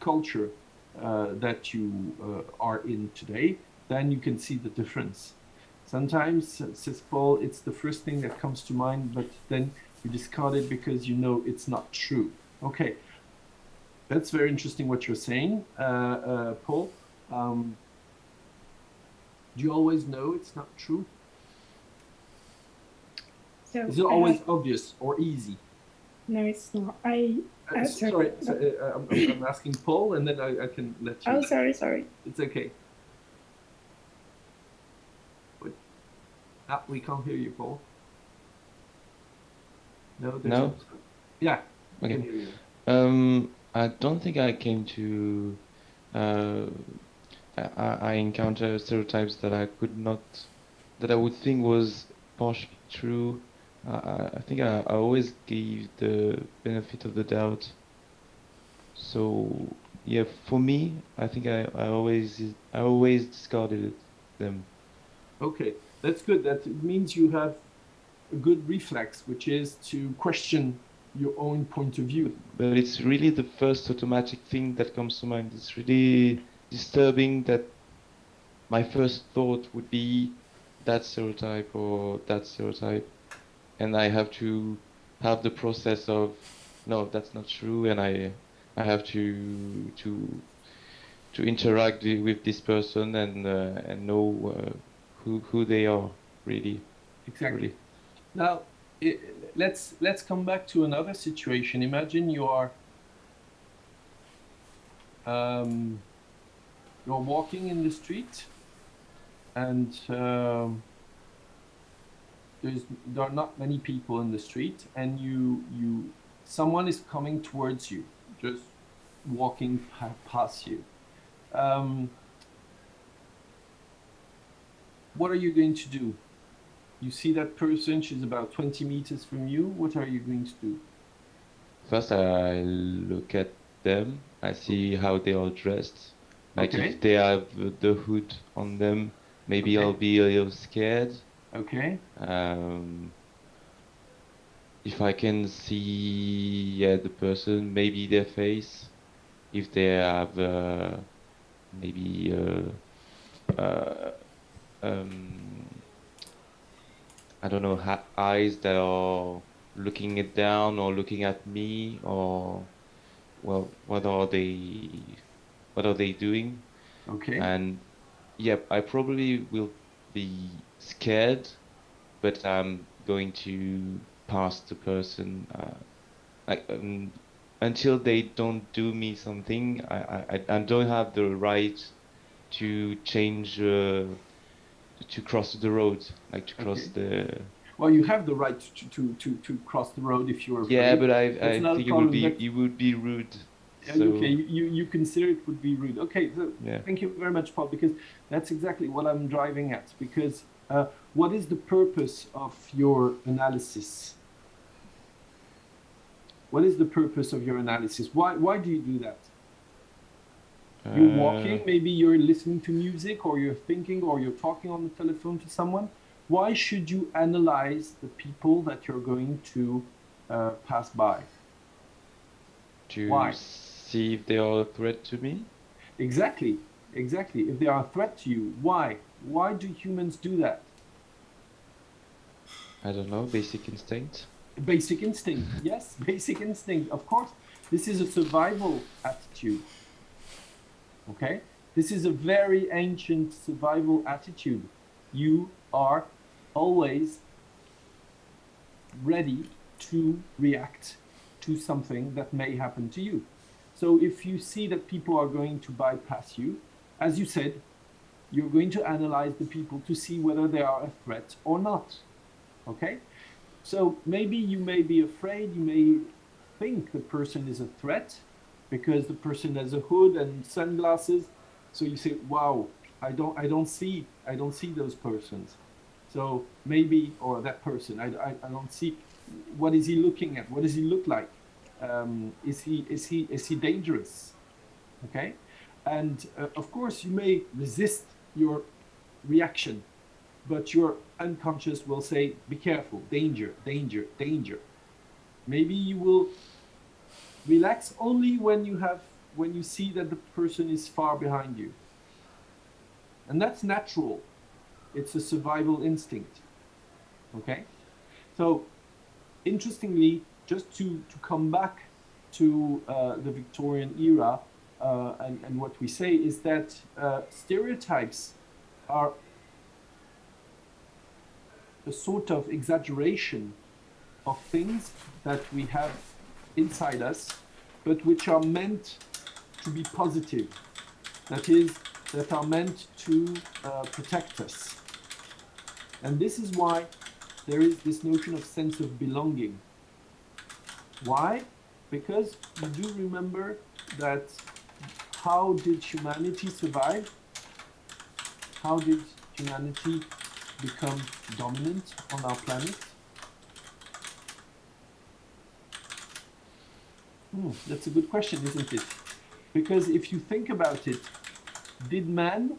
Speaker 1: culture that you are in today. Then you can see the difference. Sometimes, says Paul, it's the first thing that comes to mind, but then you discard it because you know it's not true. Okay, that's very interesting what you're saying, Paul. Do you always know it's not true?
Speaker 9: So
Speaker 1: is it always obvious or easy?
Speaker 9: No, it's not.
Speaker 1: Sorry, I'm asking Paul, and then I can let you.
Speaker 9: Oh, sorry.
Speaker 1: It's okay. We can't hear you, Paul. No.
Speaker 11: No.
Speaker 1: Yeah.
Speaker 11: Okay.
Speaker 1: Can hear you.
Speaker 11: I don't think I came to. I encounter stereotypes that I would think was partially true. I think I always gave the benefit of the doubt. So yeah, for me, I think I always discarded them.
Speaker 1: Okay, that's good. That means you have a good reflex, which is to question your own point of view.
Speaker 11: But it's really the first automatic thing that comes to mind. It's really disturbing that my first thought would be that stereotype or that stereotype, and I have to have the process of no, that's not true, and I have to interact with this person and know who they are really.
Speaker 1: Exactly.
Speaker 11: Really.
Speaker 1: Now let's come back to another situation. Imagine you are you're walking in the street, and there are not many people in the street, and someone is coming towards you, just walking past you. What are you going to do? You see that person, she's about 20 meters from you. What are you going to do?
Speaker 11: First, I look at them. I see how they are dressed. Like
Speaker 1: Okay.
Speaker 11: if they have the hood on them, maybe
Speaker 1: Okay.
Speaker 11: I'll be a little scared.
Speaker 1: Okay.
Speaker 11: If I can see the person, maybe their face, if they have maybe I don't know, eyes that are looking it down or looking at me, or well, what are they doing?
Speaker 1: Okay.
Speaker 11: And yep, I probably will be scared, but I'm going to pass the person like until they don't do me something. I don't have the right to change to cross the road, like to cross
Speaker 1: Okay.
Speaker 11: the.
Speaker 1: Well, you have the right to cross the road if you're
Speaker 11: Yeah,
Speaker 1: afraid.
Speaker 11: but
Speaker 1: That's
Speaker 11: I
Speaker 1: not a
Speaker 11: think
Speaker 1: problem. But
Speaker 11: it would be rude.
Speaker 1: okay,
Speaker 11: So
Speaker 1: you consider it would be rude. Okay, so
Speaker 11: yeah.
Speaker 1: thank you very much, Paul, because that's exactly what I'm driving at. Because what is the purpose of your analysis? What is the purpose of your analysis? Why do you do that? You're walking, maybe you're listening to music, or you're thinking, or you're talking on the telephone to someone. Why should you analyze the people that you're going to pass by?
Speaker 11: To
Speaker 1: Why?
Speaker 11: see if they are a threat to me.
Speaker 1: Exactly, exactly. If they are a threat to you, why? Why do humans do that?
Speaker 11: I don't know, basic instinct.
Speaker 1: Basic instinct, yes, basic instinct, of course. This is a survival attitude. Okay? This is a very ancient survival attitude. You are always ready to react to something that may happen to you. So if you see that people are going to bypass you, as you said, you're going to analyze the people to see whether they are a threat or not. Okay? So maybe you may be afraid, you may think the person is a threat because the person has a hood and sunglasses. So you say, wow, I don't see those persons. So maybe, or that person, I don't see, what is he looking at? What does he look like? Is he dangerous? Okay. And of course you may resist your reaction, but your unconscious will say, be careful, danger, danger, danger. Maybe you will relax only when you see that the person is far behind you. And that's natural. It's a survival instinct. Okay? So interestingly, just to come back to the Victorian era, and what we say is that stereotypes are a sort of exaggeration of things that we have inside us, but which are meant to be positive. That is, that are meant to protect us. And this is why there is this notion of sense of belonging. Why? Because you do remember that how did humanity survive? How did humanity become dominant on our planet? That's a good question, isn't it? Because if you think about it, did men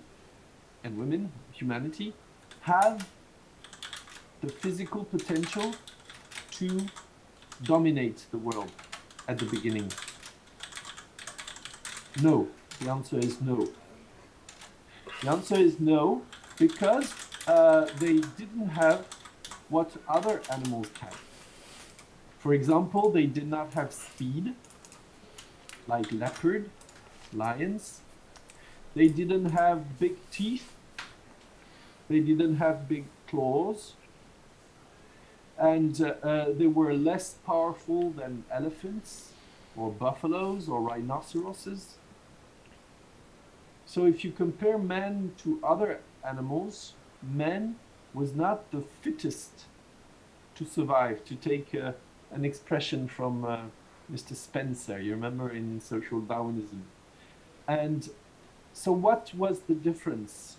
Speaker 1: and women, humanity, have the physical potential to dominate the world at the beginning? No. The answer is no. The answer is no, because they didn't have what other animals had. For example, they did not have speed, like leopard, lions. They didn't have big teeth. They didn't have big claws. And they were less powerful than elephants or buffaloes or rhinoceroses. So if you compare man to other animals, man was not the fittest to survive, to take an expression from Mr. Spencer, you remember, in Social Darwinism. And so what was the difference?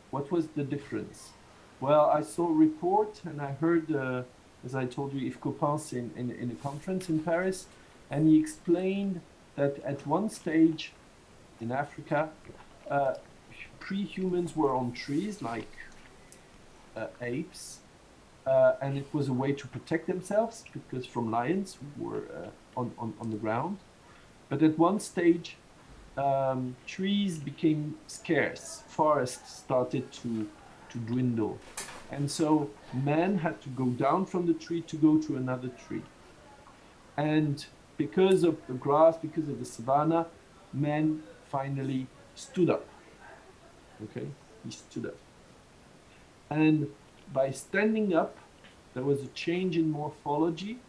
Speaker 1: What was the difference? Well, I saw a report and I heard, as I told you, Yves Coppens in a conference in Paris, and he explained that at one stage in Africa, pre-humans were on trees, like apes, and it was a way to protect themselves because from lions who were on the ground. But at one stage, trees became scarce, forests started to dwindle. And so man had to go down from the tree to go to another tree. And because of the grass, because of the savanna, man finally stood up. Okay, he stood up. And by standing up, there was a change in morphology.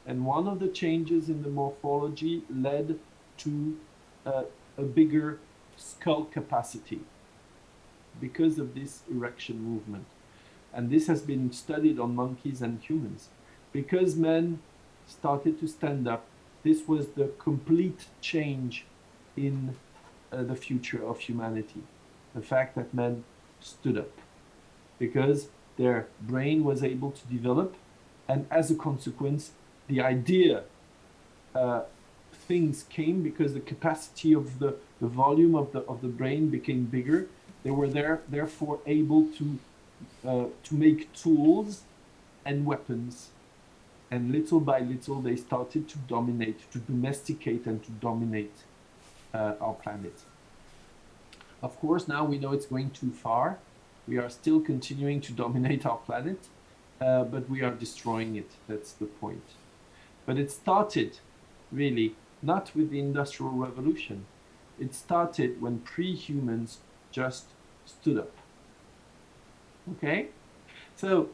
Speaker 1: And one of the changes in the morphology led to a bigger skull capacity because of this erection movement. And this has been studied on monkeys and humans. Because men started to stand up, this was the complete change in the future of humanity. The fact that men stood up because their brain was able to develop, and as a consequence, the idea things came because the capacity of the volume of the brain became bigger. They were therefore able to make tools and weapons, and little by little they started to dominate, to domesticate and to dominate our planet. Of course, now we know it's going too far. We are still continuing to dominate our planet, but we are destroying it. That's the point. But it started really not with the Industrial Revolution. It started when pre-humans just stood up. Okay? So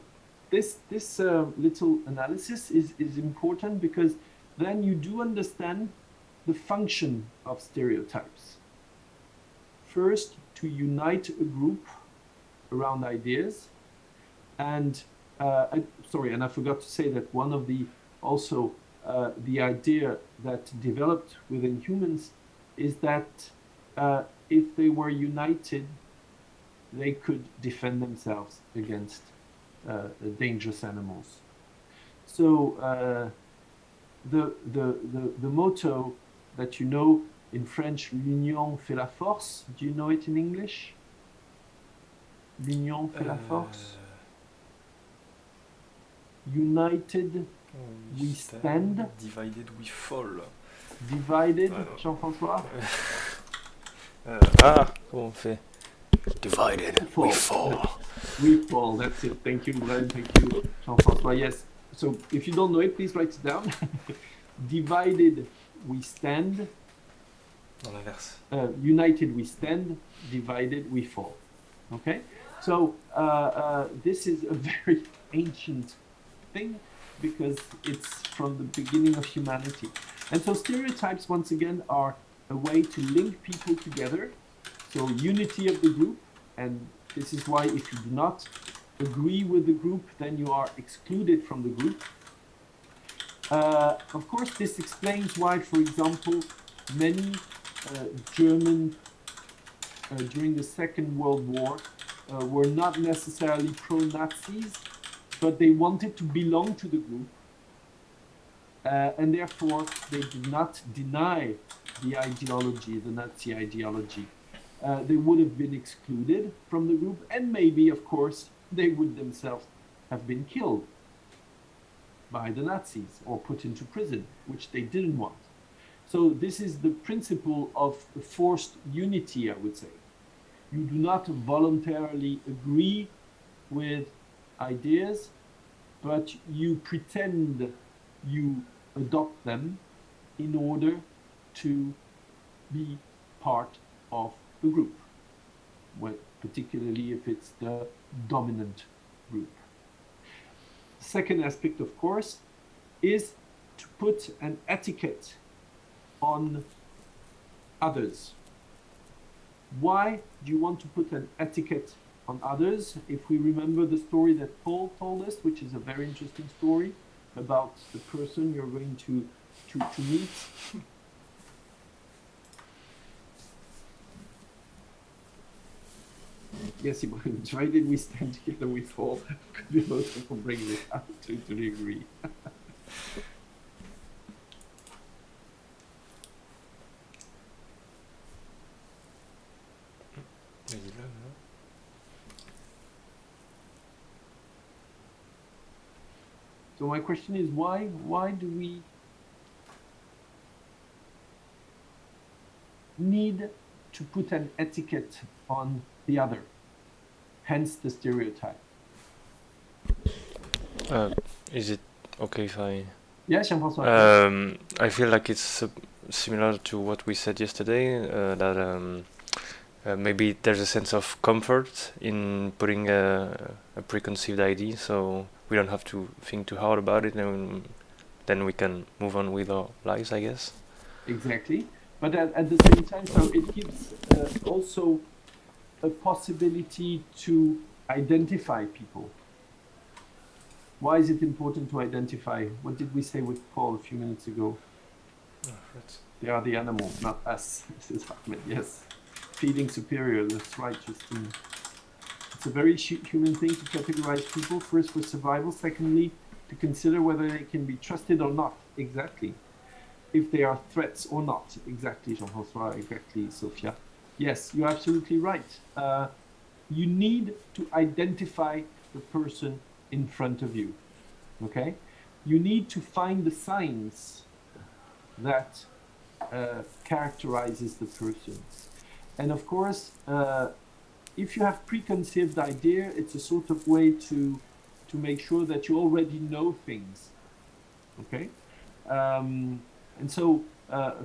Speaker 1: this little analysis is important because then you do understand the function of stereotypes. First, to unite a group around ideas. And sorry, and I forgot to say that one of the also the idea that developed within humans is that if they were united, they could defend themselves against dangerous animals. So the motto that you know in French, l'union fait la force. Do you know it in English? L'union fait la force. United we stand.
Speaker 2: Divided we fall.
Speaker 1: Divided, Jean-François.
Speaker 2: Comment on fait? Divided we fall.
Speaker 1: We fall, that's it. Thank you, Brian. Thank you, Jean-François. Yes. So if you don't know it, please write it down. Divided we stand.
Speaker 2: Dans l'inverse.
Speaker 1: United we stand, divided we fall. Okay? So this is a very ancient thing because it's from the beginning of humanity. And so stereotypes, once again, are a way to link people together. So unity of the group, and this is why if you do not agree with the group, then you are excluded from the group. Of course, this explains why, for example, many German during the Second World War were not necessarily pro-Nazis, but they wanted to belong to the group, and therefore they did not deny the ideology, the Nazi ideology. They would have been excluded from the group, and maybe, of course, they would themselves have been killed by the Nazis or put into prison, which they didn't want. So this is the principle of forced unity, I would say. You do not voluntarily agree with ideas, but you pretend you adopt them in order to be part of the group, well, particularly if it's the dominant group. The second aspect, of course, is to put an etiquette on others. Why do you want to put an etiquette on others? If we remember the story that Paul told us, which is a very interesting story about the person you're going to meet. Yes, why did we stand together we fall? Could be both of them bring it up to the agree. So my question is, why do we need to put an etiquette on the other? Hence the stereotype.
Speaker 2: Is it okay if I...
Speaker 1: Yeah, Jean-François.
Speaker 2: I feel like it's similar to what we said yesterday, that maybe there's a sense of comfort in putting a preconceived idea, so we don't have to think too hard about it, and then we can move on with our lives, I guess.
Speaker 1: Exactly. But at the same time, so it gives also a possibility to identify people. Why is it important to identify? What did we say with Paul a few minutes ago? They are the animal, not us, says Ahmed. Yes. Feeling superior, that's right, Justine. It's a very human thing to categorize people, first for survival, secondly, to consider whether they can be trusted or not. Exactly. If they are threats or not. Exactly, Jean-François, exactly, Sophia. Yes, you're absolutely right. You need to identify the person in front of you, okay? You need to find the signs that characterizes the person. And of course, if you have preconceived idea, it's a sort of way to make sure that you already know things, okay? And so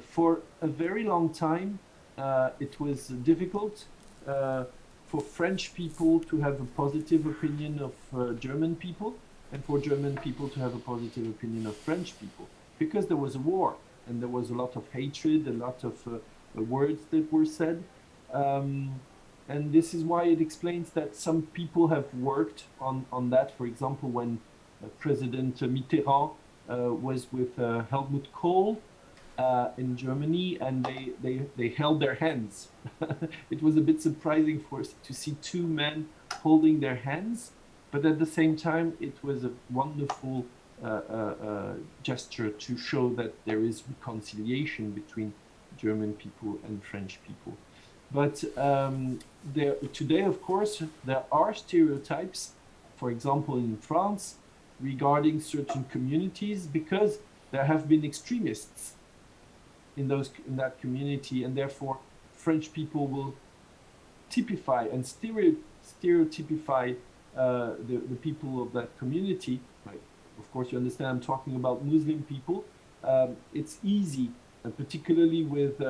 Speaker 1: for a very long time, it was difficult for French people to have a positive opinion of German people, and for German people to have a positive opinion of French people, because there was a war, and there was a lot of hatred, a lot of words that were said. And this is why it explains that some people have worked on that. For example, when President Mitterrand was with Helmut Kohl in Germany, and they held their hands. It was a bit surprising for us to see two men holding their hands, but at the same time, it was a wonderful gesture to show that there is reconciliation between German people and French people. But today, of course, there are stereotypes, for example, in France, regarding certain communities, because there have been extremists in that community, and therefore French people will typify and stereotypify the people of that community. Like, of course, you understand I'm talking about Muslim people. It's easy, particularly with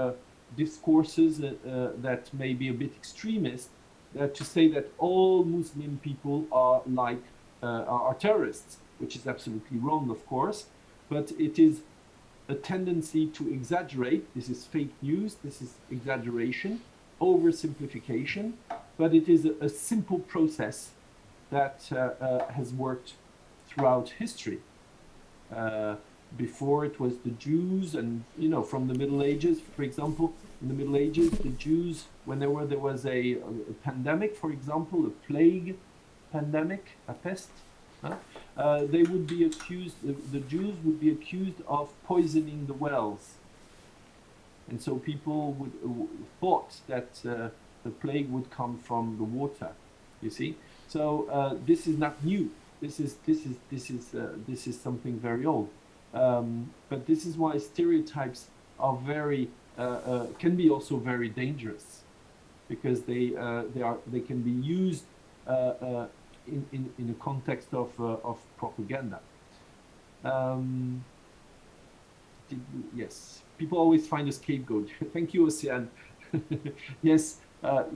Speaker 1: discourses that may be a bit extremist, to say that all Muslim people are like are terrorists, which is absolutely wrong, of course, but it is a tendency to exaggerate. This is fake news, this is exaggeration, oversimplification, but it is a simple process that has worked throughout history. Before it was the Jews, and from the Middle Ages, for example, in the Middle Ages, the Jews, when there was a pandemic, for example, a plague pandemic, a pest, they would be accused, the Jews would be accused of poisoning the wells. And so people thought that the plague would come from the water, you see? So this is not new. This is something very old. But this is why stereotypes are can be also very dangerous, because they can be used in a context of propaganda. Yes, people always find a scapegoat. Thank you, Ocean. Yes,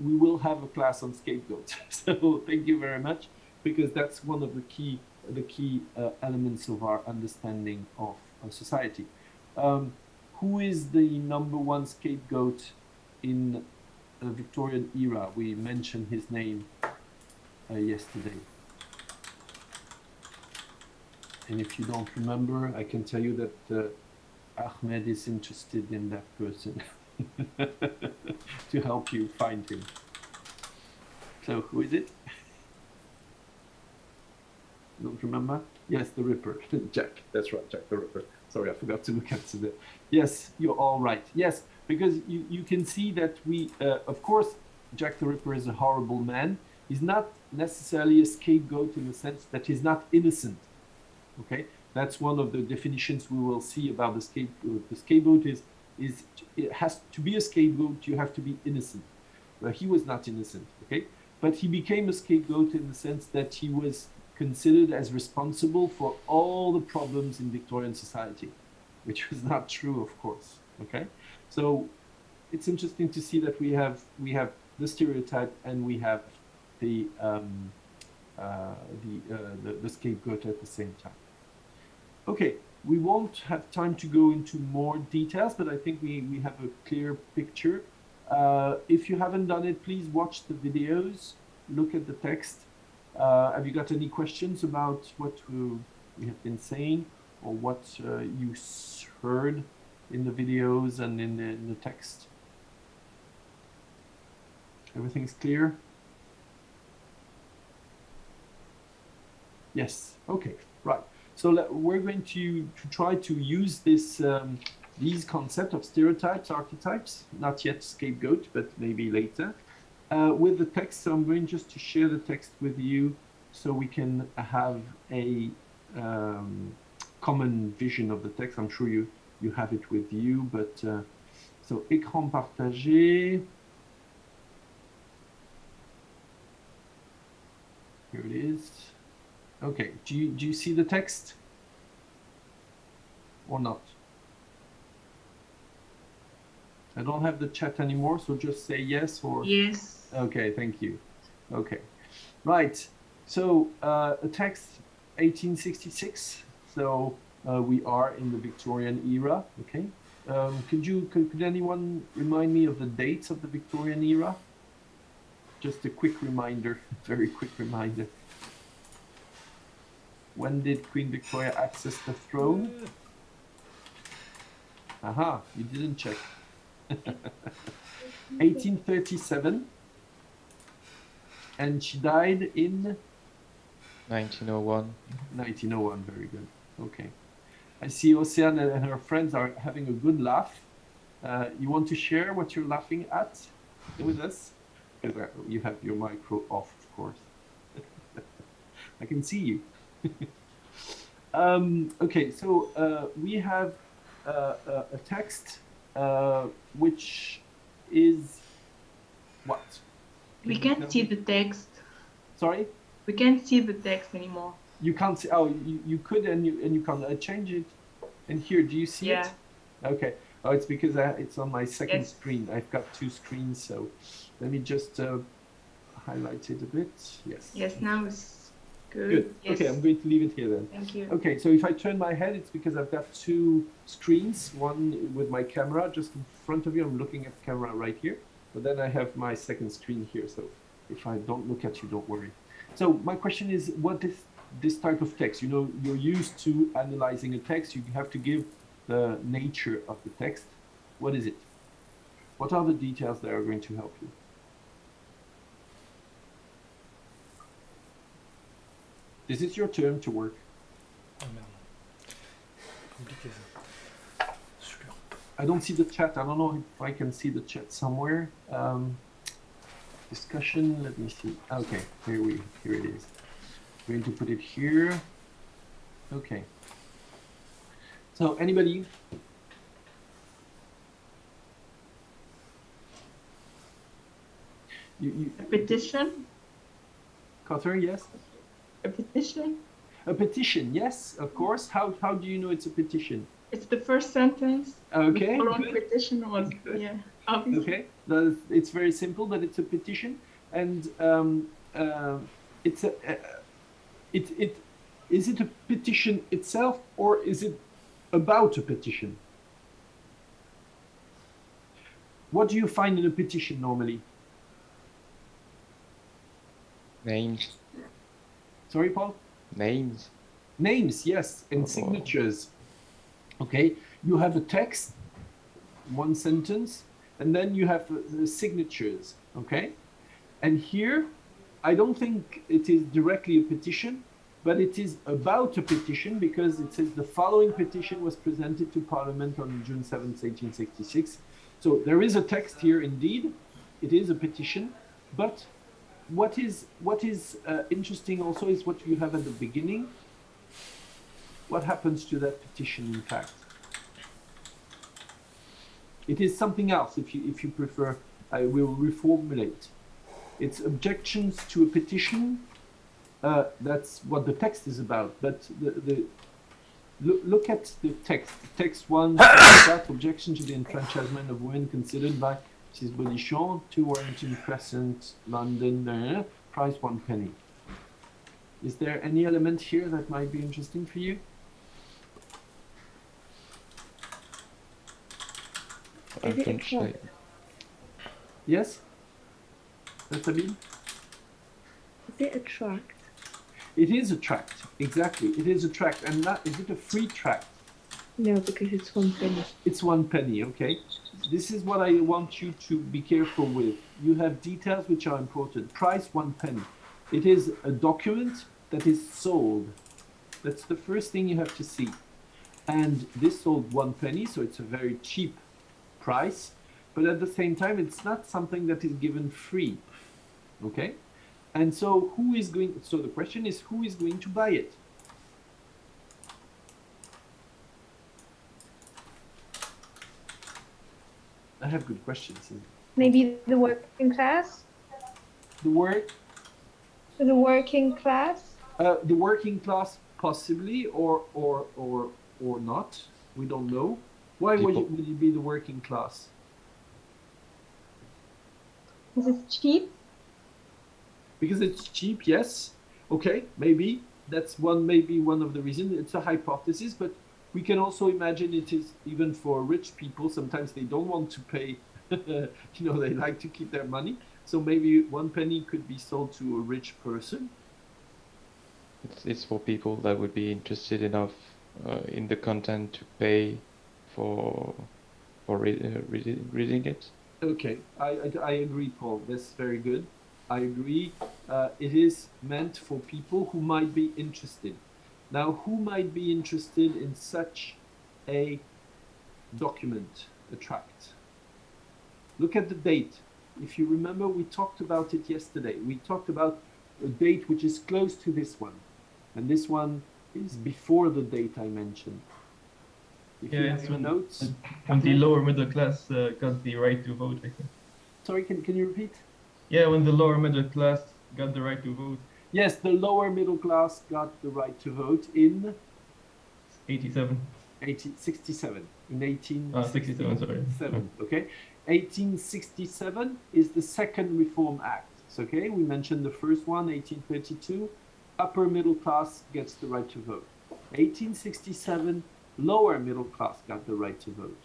Speaker 1: we will have a class on scapegoats. So thank you very much, because that's one of the key elements of our understanding of society. Who is the number one scapegoat in the Victorian era? We mentioned his name yesterday. And if you don't remember, I can tell you that Ahmed is interested in that person to help you find him. So who is it? You don't remember? Yes, the Ripper. Jack, that's right, Jack the Ripper. Sorry, I forgot to look at it. Yes, you're all right. Yes, because you can see that of course, Jack the Ripper is a horrible man. He's not necessarily a scapegoat in the sense that he's not innocent, okay? That's one of the definitions we will see about the scapegoat. The scapegoat is it has to be a scapegoat, you have to be innocent. Well, he was not innocent, okay? But he became a scapegoat in the sense that he was considered as responsible for all the problems in Victorian society, which was not true, of course, okay? So it's interesting to see that we have the stereotype and we have the scapegoat at the same time. Okay, we won't have time to go into more details, but I think we have a clear picture. If you haven't done it, please watch the videos, look at the text. Have you got any questions about what we have been saying or what you heard in the videos and in the text? Everything's clear? Yes, okay, right. So we're going to try to use this these concepts of stereotypes, archetypes, not yet scapegoat, but maybe later, with the text. So I'm going just to share the text with you so we can have a common vision of the text. I'm sure you have it with you, but so écran partagé. Here it is. Okay, do you see the text or not? I don't have the chat anymore, so just say yes or...
Speaker 5: Yes.
Speaker 1: Okay, thank you. Okay, right. So a text, 1866. So we are in the Victorian era, okay? Could anyone remind me of the dates of the Victorian era? Just a quick reminder, very quick reminder. When did Queen Victoria access the throne? Aha, you didn't check. 1837. And she died in?
Speaker 11: 1901.
Speaker 1: 1901, very good. Okay. I see Oceane and her friends are having a good laugh. You want to share what you're laughing at with us? You have your micro off, of course. I can see you. Okay, so we have a text which is what?
Speaker 5: We can't see the text.
Speaker 1: Sorry?
Speaker 5: We can't see the text anymore.
Speaker 1: You can't see. Oh, you could and you can't. I change it. And here, do you see it? Okay. Oh, it's because it's on my second screen. I've got two screens, so let me just highlight it a bit. Yes.
Speaker 5: Yes, now it's good.
Speaker 1: Good.
Speaker 5: Yes.
Speaker 1: Okay, I'm going to leave it here then.
Speaker 5: Thank you.
Speaker 1: Okay, so if I turn my head, it's because I've got two screens, one with my camera just in front of you. I'm looking at the camera right here, but then I have my second screen here. So if I don't look at you, don't worry. So my question is, what is this type of text? You know, you're used to analyzing a text. You have to give the nature of the text. What is it? What are the details that are going to help you? This is your turn to work. I don't see the chat. I don't know if I can see the chat somewhere. Discussion, let me see. Okay, here it is. I'm going to put it here. Okay. So anybody?
Speaker 5: A petition?
Speaker 1: Cotter, yes?
Speaker 5: A petition?
Speaker 1: A petition, yes, of course. How do you know it's a petition?
Speaker 5: It's the first sentence.
Speaker 1: Okay.
Speaker 5: The following petition was, yeah, obviously.
Speaker 1: Okay, it's very simple, but it's a petition, and it's a is it a petition itself, or is it about a petition? What do you find in a petition normally?
Speaker 11: Names.
Speaker 1: Sorry, Paul?
Speaker 11: Names.
Speaker 1: Names, yes, and signatures. Okay, you have a text, one sentence, and then you have the signatures, okay? And here, I don't think it is directly a petition, but it is about a petition because it says the following petition was presented to Parliament on June 7th, 1866. So there is a text here indeed, it is a petition, but what is interesting also is what you have at the beginning. what happens to that petition, in fact? It is something else, if you prefer. I will reformulate. It's objections to a petition. That's what the text is about. But look at the text. Text 1 that objection to the enfranchisement of women considered by Mrs. Bodichon, 2 Warrington Crescent, London, price 1 penny. Is there any element here that might be interesting for you? Yes? That's a mean?
Speaker 9: Is it a tract?
Speaker 1: It is a tract, exactly. It is a tract. And that, is it a free tract?
Speaker 9: No, because it's 1 penny.
Speaker 1: It's 1 penny, okay. This is what I want you to be careful with. You have details which are important. Price 1 penny. It is a document that is sold. That's the first thing you have to see. And this sold 1 penny, so it's a very cheap price. But at the same time, it's not something that is given free, okay? And so who is going, so the question is, who is going to buy it? I have good questions.
Speaker 6: Maybe the working class?
Speaker 1: The word?
Speaker 6: The working class?
Speaker 1: The working class, possibly, or not. We don't know. Why would it be the working class?
Speaker 6: Because it's cheap?
Speaker 1: Because it's cheap, yes. Okay, maybe. That's maybe one of the reasons. It's a hypothesis, but we can also imagine it is even for rich people. Sometimes they don't want to pay, they like to keep their money. So maybe 1 penny could be sold to a rich person.
Speaker 11: It's for people that would be interested enough in the content to pay for reading it.
Speaker 1: Okay, I agree, Paul. That's very good. I agree. It is meant for people who might be interested. Now, who might be interested in such a document, a tract? Look at the date. If you remember, we talked about it yesterday. We talked about a date which is close to this one. And this one is before the date I mentioned. If you have your notes.
Speaker 4: When the lower middle class got the right to vote, I think.
Speaker 1: Sorry, can you repeat?
Speaker 4: Yeah, when the lower middle class got the right to vote.
Speaker 1: Yes, the lower middle class got the right to vote in
Speaker 4: 67.
Speaker 1: 1867. In
Speaker 4: 1867, sorry.
Speaker 1: Okay. 1867 is the second Reform Act. So, okay, we mentioned the first one, 1832. Upper middle class gets the right to vote. 1867, lower middle class got the right to vote.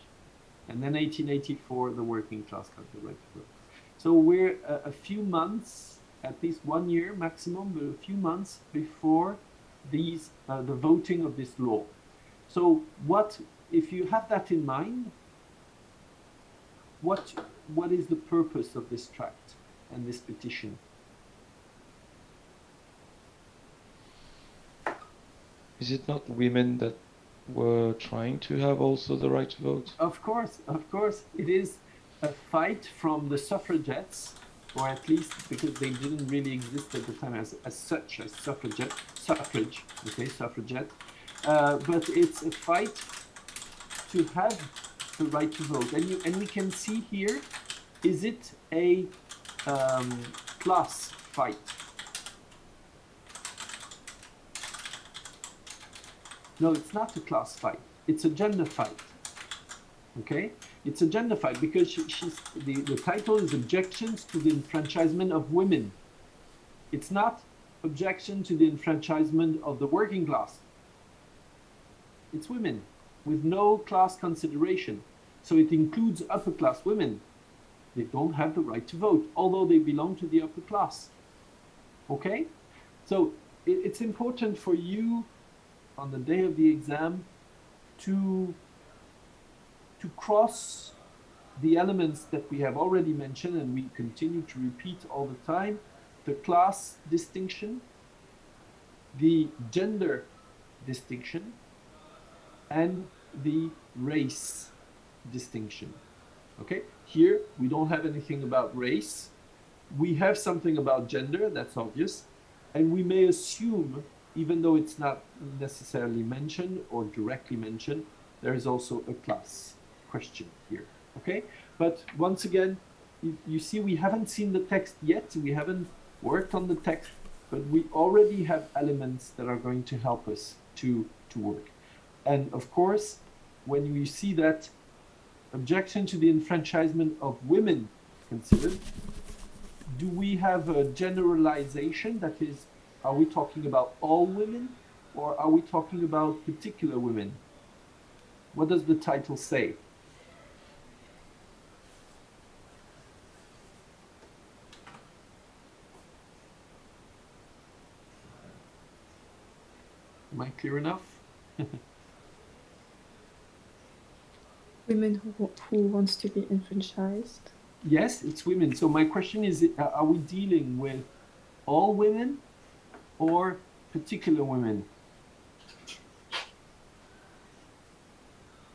Speaker 1: And then 1884, the working class got the right to vote. So we're a few months, at least 1 year maximum, but a few months before the voting of this law. So if you have that in mind, what is the purpose of this tract and this petition?
Speaker 11: Is it not women that were trying to have also the right to vote?
Speaker 1: Of course. It is a fight from the suffragettes, or at least because they didn't really exist at the time as such, as suffrage, but it's a fight to have the right to vote. And we can see here, is it a class fight? No, it's not a class fight. It's a gender fight. Okay? It's a gender fight because the title is Objections to the Enfranchisement of Women. It's not objection to the enfranchisement of the working class. It's women with no class consideration. So it includes upper class women. They don't have the right to vote, although they belong to the upper class. Okay? So it's important for you on the day of the exam to cross the elements that we have already mentioned and we continue to repeat all the time: the class distinction, the gender distinction, and the race distinction. Okay, here we don't have anything about race. We have something about gender, that's obvious, and we may assume even though it's not necessarily mentioned or directly mentioned, there is also a class question here, okay? But once again, you see we haven't seen the text yet, we haven't worked on the text, but we already have elements that are going to help us to work. And of course, when you see that objection to the enfranchisement of women considered, do we have a generalization? That is, are we talking about all women or are we talking about particular women? What does the title say? Am I clear enough?
Speaker 9: Women who wants to be enfranchised.
Speaker 1: Yes, it's women. So my question is, are we dealing with all women or particular women?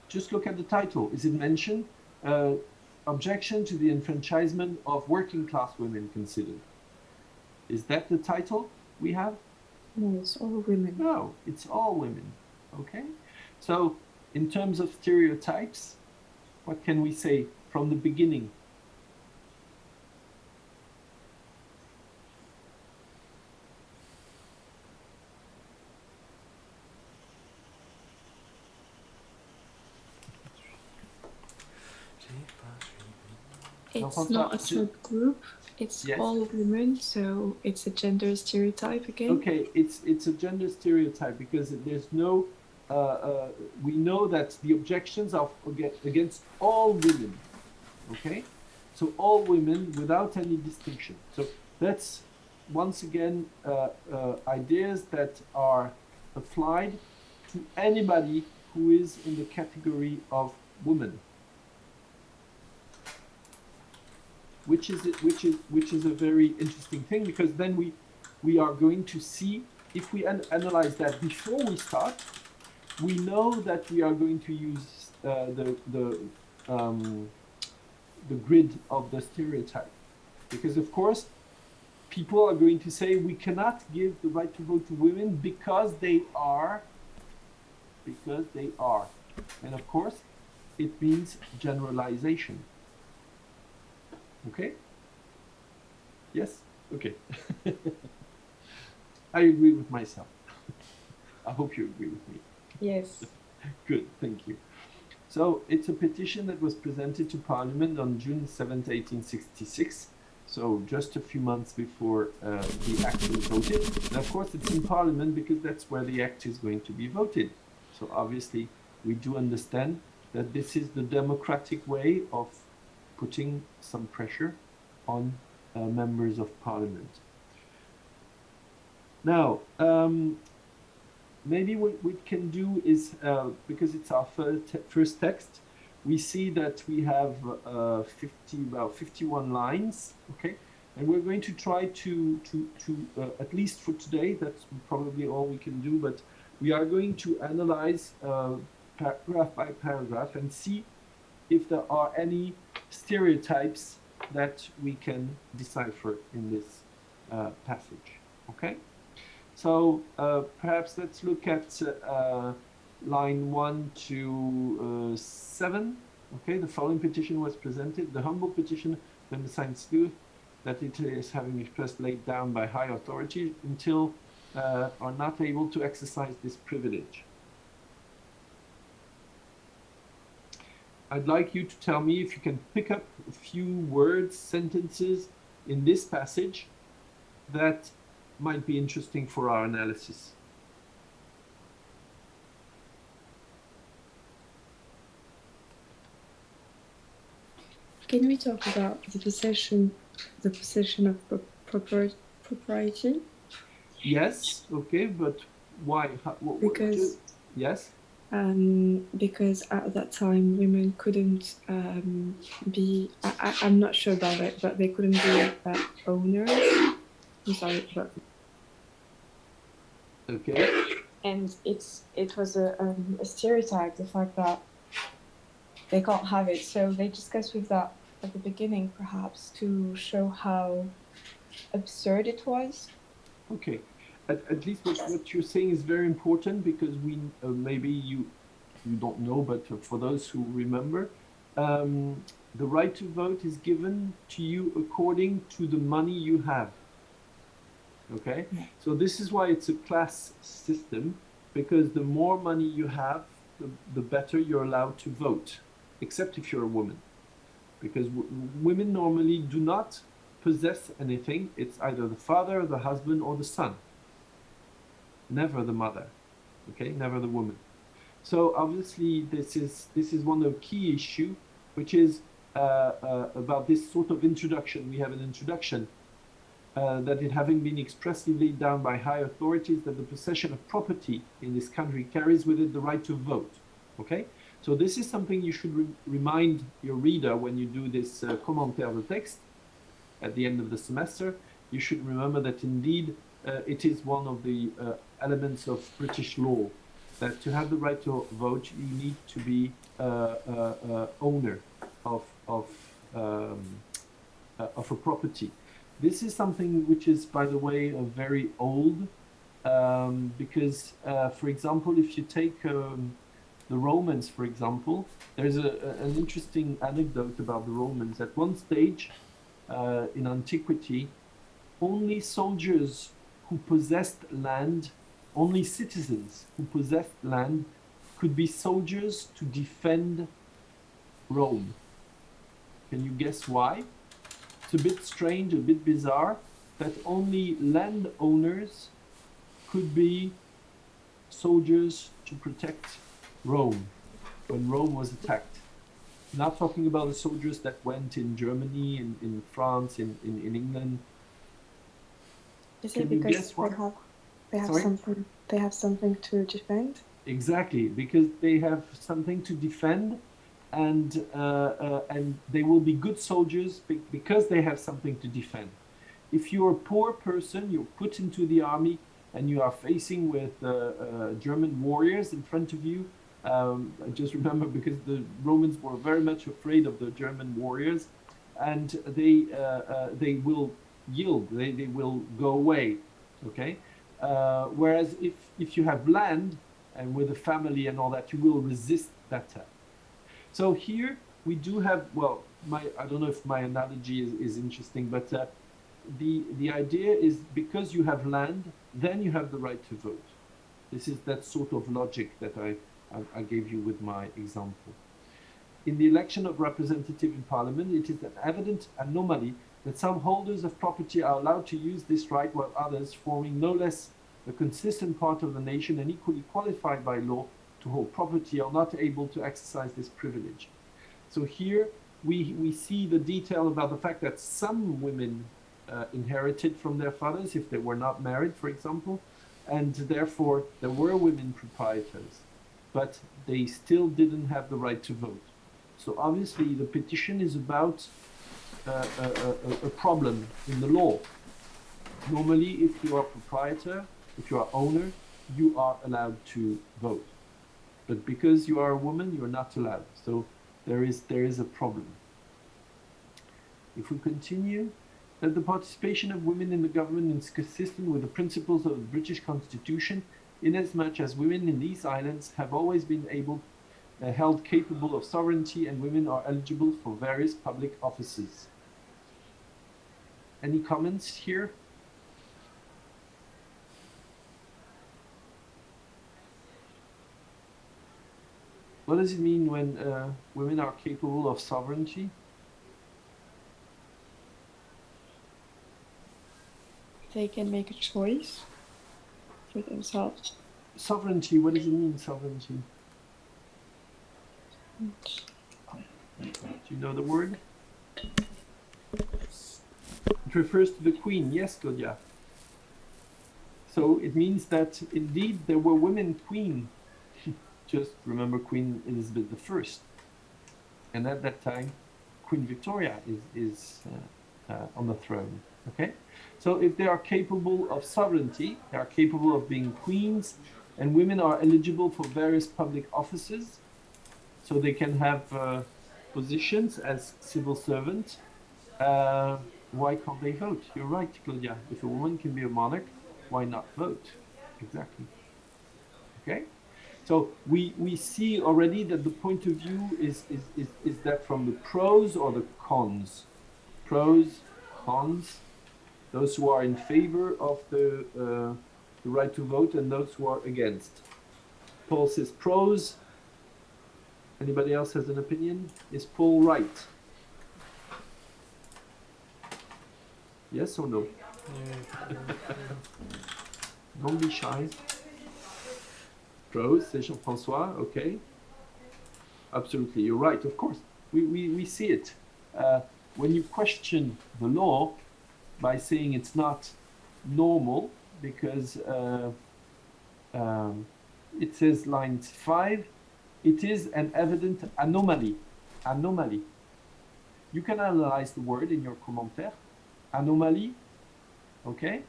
Speaker 1: Just look at the title. Is it mentioned? Objection to the enfranchisement of working class women considered. Is that the title we have?
Speaker 9: No, it's all women.
Speaker 1: No, it's all women. Okay. So in terms of stereotypes, what can we say from the beginning?
Speaker 10: It's not a subgroup. It's all women, so it's a gender stereotype again.
Speaker 1: Okay, it's a gender stereotype because there's no. We know that the objections are against all women. Okay, so all women without any distinction. So that's once again ideas that are applied to anybody who is in the category of woman. Which is a very interesting thing, because then we are going to see, if we analyze that before we start, we know that we are going to use the grid of the stereotype, because of course people are going to say we cannot give the right to vote to women because they are, and of course it means generalization. Okay? Yes? Okay. I agree with myself. I hope you agree with me.
Speaker 7: Yes.
Speaker 1: Good, thank you. So it's a petition that was presented to Parliament on June 7th, 1866. So just a few months before the act was voted. And of course it's in Parliament because that's where the act is going to be voted. So obviously we do understand that this is the democratic way of putting some pressure on members of Parliament. Now, maybe what we can do is, because it's our first text, we see that we have about 51 lines, okay? And we're going to try to at least for today, that's probably all we can do, but we are going to analyze paragraph by paragraph and see if there are any stereotypes that we can decipher in this passage, okay? So perhaps let's look at line 1 to 7, okay? The following petition was presented. The humble petition then assigns Sleuth that it is having expressed laid down by high authority until are not able to exercise this privilege. I'd like you to tell me if you can pick up a few words, sentences in this passage that might be interesting for our analysis.
Speaker 9: Can we talk about the possession of propriety?
Speaker 1: Yes, okay, but why?
Speaker 9: Because
Speaker 1: yes.
Speaker 9: Because at that time women couldn't be. I'm not sure about it, but they couldn't be owners. I'm sorry, but
Speaker 1: okay.
Speaker 7: And it was a stereotype, the fact that they can't have it. So they discussed with that at the beginning, perhaps, to show how absurd it was.
Speaker 1: Okay, at least what you're saying is very important, because we maybe you don't know, but for those who remember, the right to vote is given to you according to the money you have. Okay, so this is why it's a class system, because the more money you have, the better you're allowed to vote, except if you're a woman, because women normally do not possess anything. It's either the father, the husband, or the son. Never the mother, okay, never the woman. So obviously this is one of the key issue, which is about this sort of introduction. We have an introduction that it having been expressly laid down by high authorities that the possession of property in this country carries with it the right to vote. Okay, so this is something you should remind your reader when you do this commentaire de texte at the end of the semester. You should remember that indeed it is one of the elements of British law, that to have the right to vote, you need to be owner of a property. This is something which is, by the way, very old, because, for example, if you take the Romans, for example, there's an interesting anecdote about the Romans. At one stage in antiquity, only soldiers who possessed land, only citizens who possessed land could be soldiers to defend Rome. Can you guess why? It's a bit strange, a bit bizarre, that only landowners could be soldiers to protect Rome when Rome was attacked. Not talking about the soldiers that went in Germany, in France, in England.
Speaker 9: Is it because they have something to defend?
Speaker 1: Exactly, because they have something to defend, and they will be good soldiers because they have something to defend. If you're a poor person, you're put into the army and you are facing with German warriors in front of you. I just remember, because the Romans were very much afraid of the German warriors, and they will yield, they will go away, okay? Whereas if you have land and with a family and all that, you will resist that attack. So here we do have, well, I don't know if my analogy is interesting, but the idea is, because you have land, then you have the right to vote. This is that sort of logic that I gave you with my example. In the election of representative in parliament, it is an evident anomaly that some holders of property are allowed to use this right, while others, forming no less a consistent part of the nation and equally qualified by law to hold property, are not able to exercise this privilege. So here we see the detail about the fact that some women inherited from their fathers if they were not married, for example, and therefore there were women proprietors, but they still didn't have the right to vote. So obviously the petition is about a problem in the law. Normally, if you are proprietor, if you are owner, you are allowed to vote. But because you are a woman, you're not allowed. So there is a problem. If we continue, that the participation of women in the government is consistent with the principles of the British Constitution, inasmuch as women in these islands have always been held capable of sovereignty, and women are eligible for various public offices. Any comments here? What does it mean when women are capable of sovereignty?
Speaker 7: They can make a choice for themselves.
Speaker 1: Sovereignty, what does it mean, sovereignty? Do you know the word? It refers to the queen. Yes, Claudia. So it means that indeed there were women queen. Just remember Queen Elizabeth I. And at that time, Queen Victoria is on the throne. Okay? So if they are capable of sovereignty, they are capable of being queens, and women are eligible for various public offices, so they can have positions as civil servants. Why can't they vote? You're right, Claudia. If a woman can be a monarch, why not vote? Exactly. Okay? So we see already that the point of view is that from the pros or the cons. Pros, cons, those who are in favor of the right to vote and those who are against. Paul says pros. Anybody else has an opinion? Is Paul right? Yes or no? Don't be shy. Pros, c'est Jean-François, okay. Absolutely, you're right, of course. We see it. When you question the law by saying it's not normal, because it says line 5, it is an evident anomaly. Anomaly. You can analyze the word in your commentaire. Anomaly, okay?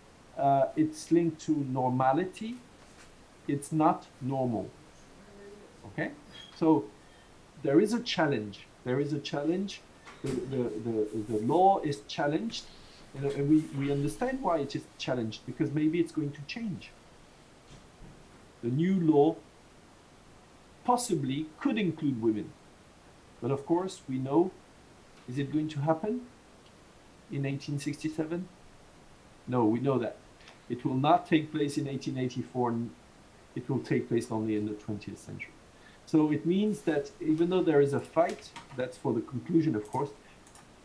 Speaker 1: It's linked to normality. It's not normal, okay? So there is a challenge. There is a challenge. The law is challenged, and we understand why it is challenged, because maybe it's going to change. The new law possibly could include women. But of course, we know, is it going to happen in 1867? No, we know that. It will not take place in 1884. It will take place only in the 20th century. So it means that even though there is a fight, that's for the conclusion, of course,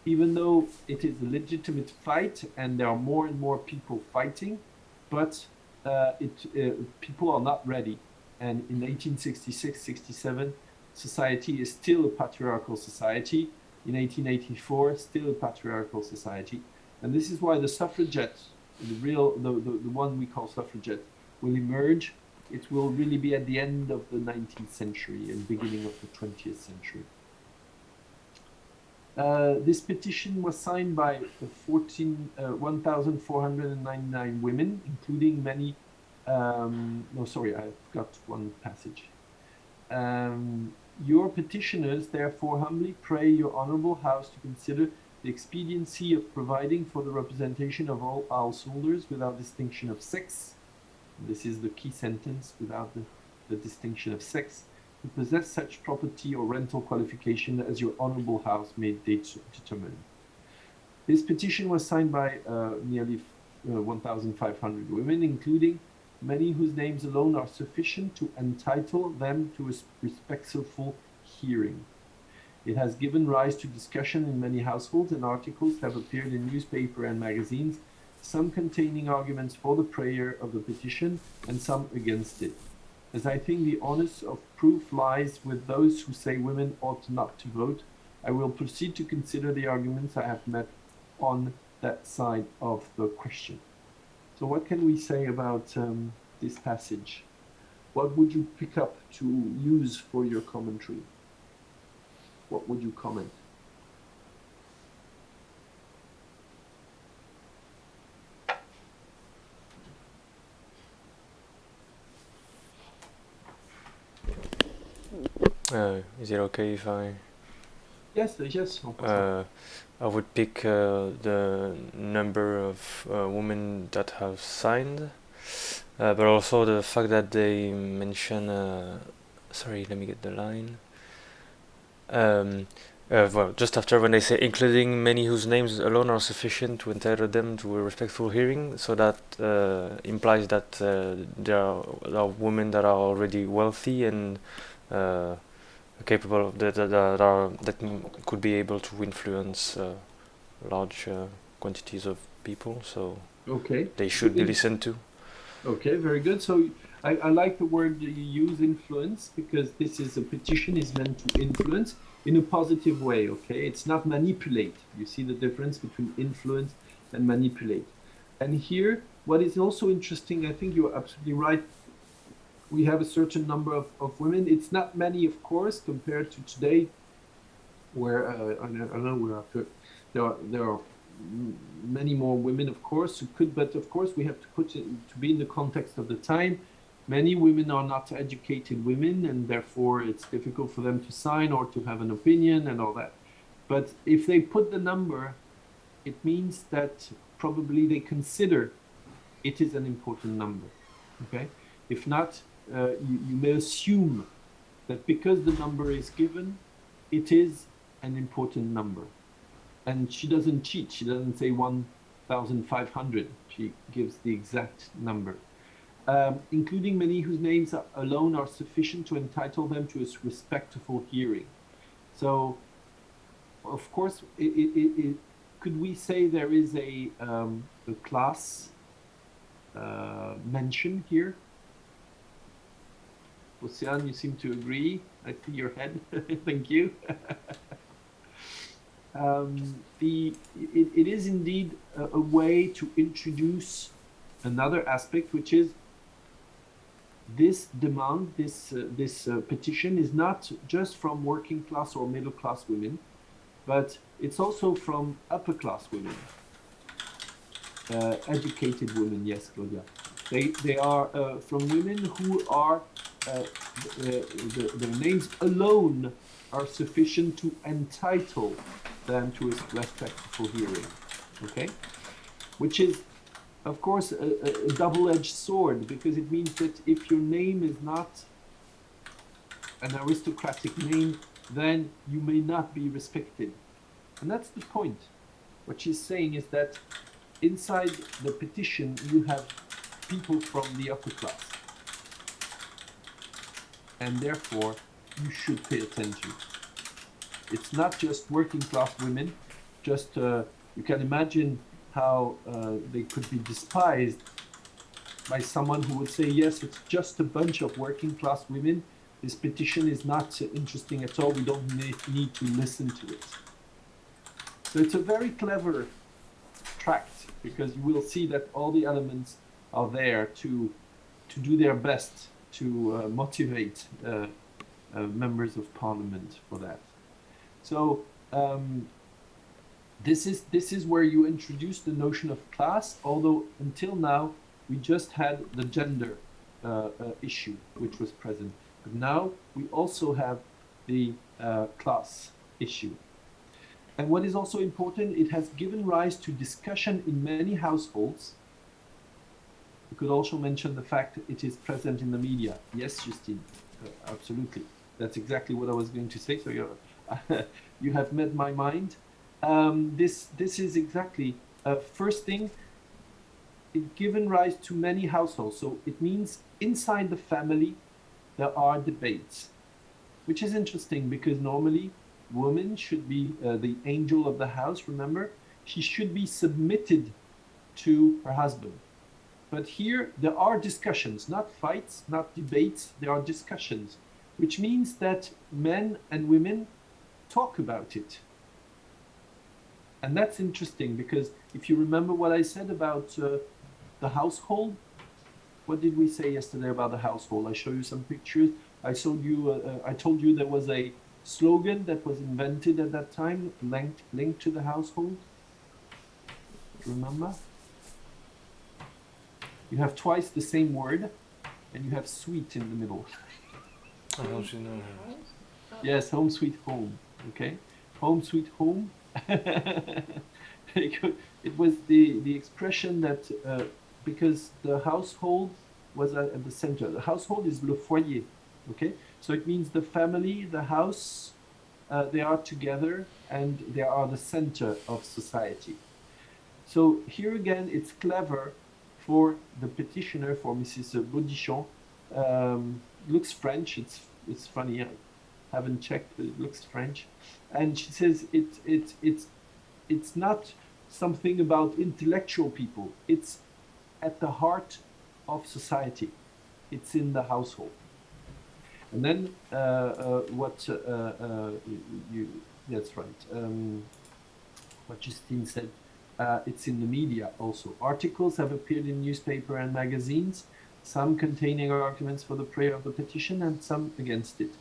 Speaker 1: even though it is a legitimate fight and there are more and more people fighting, but people are not ready. And in 1866, 67, society is still a patriarchal society. In 1884, still a patriarchal society. And this is why the suffragettes, the one we call suffragette, will emerge. It will really be at the end of the 19th century and beginning of the 20th century. This petition was signed by 1,499 women, including many, no, sorry, I forgot one passage. Your petitioners therefore humbly pray your honorable house to consider the expediency of providing for the representation of all householders without distinction of sex. This is the key sentence, without the distinction of sex, to possess such property or rental qualification as your honorable house may determine. This petition was signed by nearly 1,500 women, including many whose names alone are sufficient to entitle them to a respectful hearing. It has given rise to discussion in many households, and articles have appeared in newspaper and magazines, some containing arguments for the prayer of the petition and some against it. As I think the onus of proof lies with those who say women ought not to vote, I will proceed to consider the arguments I have met on that side of the question. So what can we say about this passage? What would you pick up to use for your commentary? What would you comment?
Speaker 2: Is it okay if I?
Speaker 1: Yes, yes.
Speaker 2: I would pick the number of women that have signed, but also the fact that they mention. Sorry, let me get the line. Well, just after when they say including many whose names alone are sufficient to entitle them to a respectful hearing, so that implies that there are women that are already wealthy and capable of that could be able to influence large quantities of people. So
Speaker 1: okay,
Speaker 2: they should be listened to.
Speaker 1: Okay, very good. So I like the word you use, influence, because this is a petition is meant to influence in a positive way. Okay, it's not manipulate. You see the difference between influence and manipulate. And here, what is also interesting, I think you're absolutely right. We have a certain number of women. It's not many, of course, compared to today, where I don't know, we're after, there are many more women, of course, who could, but of course we have to put it to be in the context of the time. Many women are not educated women, and therefore it's difficult for them to sign or to have an opinion and all that. But if they put the number, it means that probably they consider it is an important number. Okay, if not, you may assume that because the number is given, it is an important number. And she doesn't cheat. She doesn't say 1,500. She gives the exact number. Including many whose names alone are sufficient to entitle them to a respectful hearing. So, of course, could we say there is a class mention here? Ocean, you seem to agree. I see your head. Thank you. It is indeed a way to introduce another aspect, which is this demand, this petition is not just from working class or middle class women, but it's also from upper class women, educated women. Yes, Claudia. They are from women who are their names alone are sufficient to entitle them to a respectful hearing. Okay, which is, of course, a double-edged sword, because it means that if your name is not an aristocratic name, then you may not be respected. And that's the point. What she's saying is that inside the petition, you have people from the upper class. And therefore, you should pay attention. It's not just working class women, just you can imagine how they could be despised by someone who would say, yes, it's just a bunch of working class women. This petition is not interesting at all. We don't need to listen to it. So it's a very clever tract, because you will see that all the elements are there to do their best to motivate members of parliament for that. So this is where you introduce the notion of class, although until now we just had the gender issue which was present. But now we also have the class issue. And what is also important, it has given rise to discussion in many households. You could also mention the fact that it is present in the media. Yes, Justine, absolutely. That's exactly what I was going to say. So you have met my mind. This is exactly first thing. It's given rise to many households. So it means inside the family there are debates, which is interesting because normally woman should be the angel of the house. Remember, she should be submitted to her husband. But here there are discussions, not fights, not debates. There are discussions, which means that men and women talk about it. And that's interesting, because if you remember what I said about the household, what did we say yesterday about the household? I show you some pictures. I told you there was a slogan that was invented at that time, linked to the household. Remember? You have twice the same word, and you have sweet in the middle. Yes, home sweet home. Okay, home sweet home. It was the expression that because the household was at the center. The household is le foyer. Okay, so it means the family, the house, they are together and they are the center of society. So here again, it's clever for the petitioner, for Mrs. Baudichon. Looks French. It's funny. I haven't checked, but it looks French. And she says it's not something about intellectual people. It's at the heart of society. It's in the household. And then that's right. What Justine said. It's in the media also. Articles have appeared in newspaper and magazines, some containing arguments for the prayer of the petition and some against it.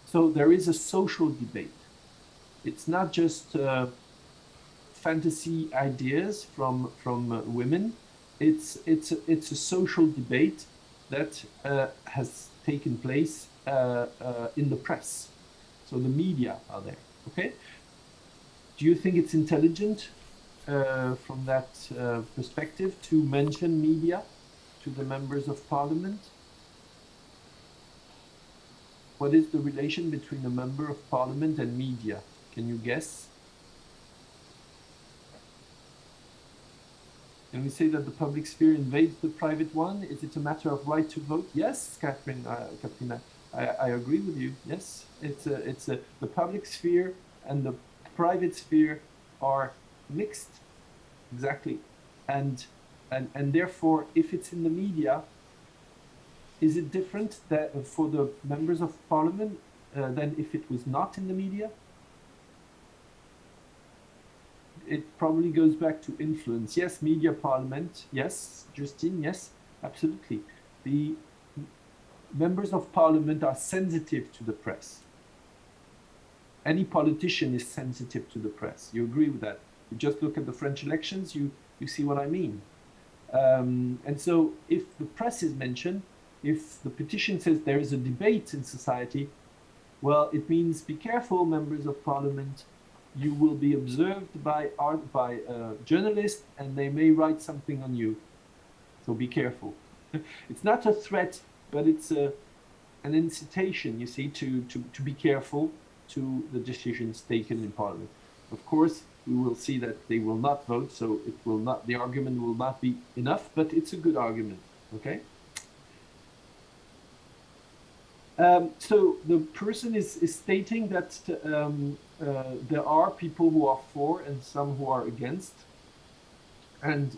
Speaker 1: So there is a social debate. It's not just fantasy ideas from women. It's a social debate that has taken place in the press. So the media are there. Okay. Do you think it's intelligent? from that perspective to mention media to the members of parliament? What is the relation between a member of parliament and media? Can you guess? Can we say that the public sphere invades the private one? Is it a matter of right to vote? Yes, Katrina, I agree with you. Yes, the public sphere and the private sphere are mixed, exactly, and therefore, if it's in the media, is it different that for the members of parliament than if it was not in the media? It probably goes back to influence. Yes, media parliament. Yes, Justine. Yes, absolutely. The members of parliament are sensitive to the press. Any politician is sensitive to the press. You agree with that? You just look at the French elections, you see what I mean. And so if the press is mentioned, if the petition says there is a debate in society, well, it means be careful, members of parliament. You will be observed by journalists, and they may write something on you. So be careful. It's not a threat, but it's an incitation, you see, to be careful to the decisions taken in parliament. Of course, we will see that they will not vote, so it will not. The argument will not be enough, but it's a good argument. Okay. So the person is stating that there are people who are for and some who are against. And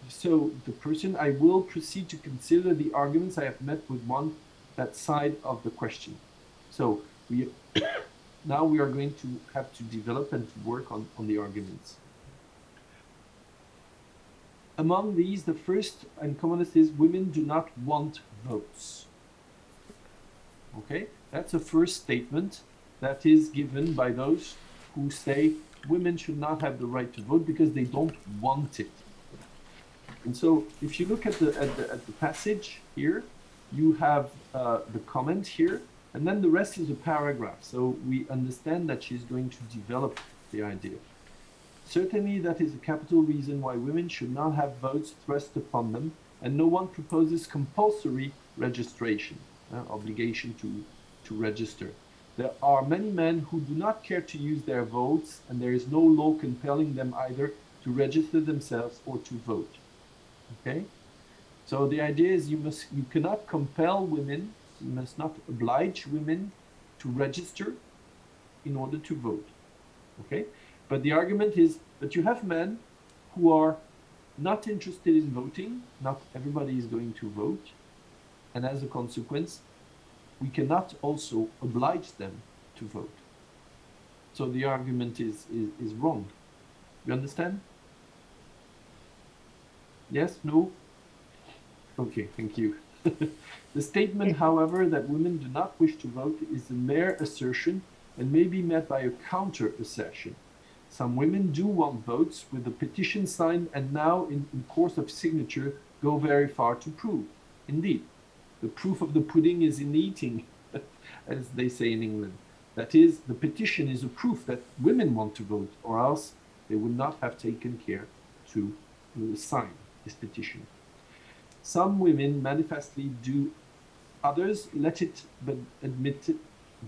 Speaker 1: so the person, I will proceed to consider the arguments I have met with that side of the question. So now we are going to have to develop and to work on the arguments. Among these, the first and commonest is women do not want votes. Okay, that's a first statement that is given by those who say women should not have the right to vote because they don't want it. And so if you look at the passage here, you have the comment here, and then the rest is a paragraph. So we understand that she's going to develop the idea. Certainly, that is a capital reason why women should not have votes thrust upon them, and no one proposes compulsory registration, obligation to register. There are many men who do not care to use their votes, and there is no law compelling them either to register themselves or to vote. Okay? So the idea is you cannot compel women, you must not oblige women to register in order to vote. Okay? But the argument is that you have men who are not interested in voting, not everybody is going to vote, and as a consequence, we cannot also oblige them to vote. So the argument is wrong. You understand? Yes? No? Okay, thank you. The statement, however, that women do not wish to vote is a mere assertion and may be met by a counter-assertion. Some women do want votes with the petition signed and now in course of signature go very far to prove. Indeed, the proof of the pudding is in the eating, as they say in England. That is, the petition is a proof that women want to vote, or else they would not have taken care to sign this petition. Some women manifestly do, others let it but admit it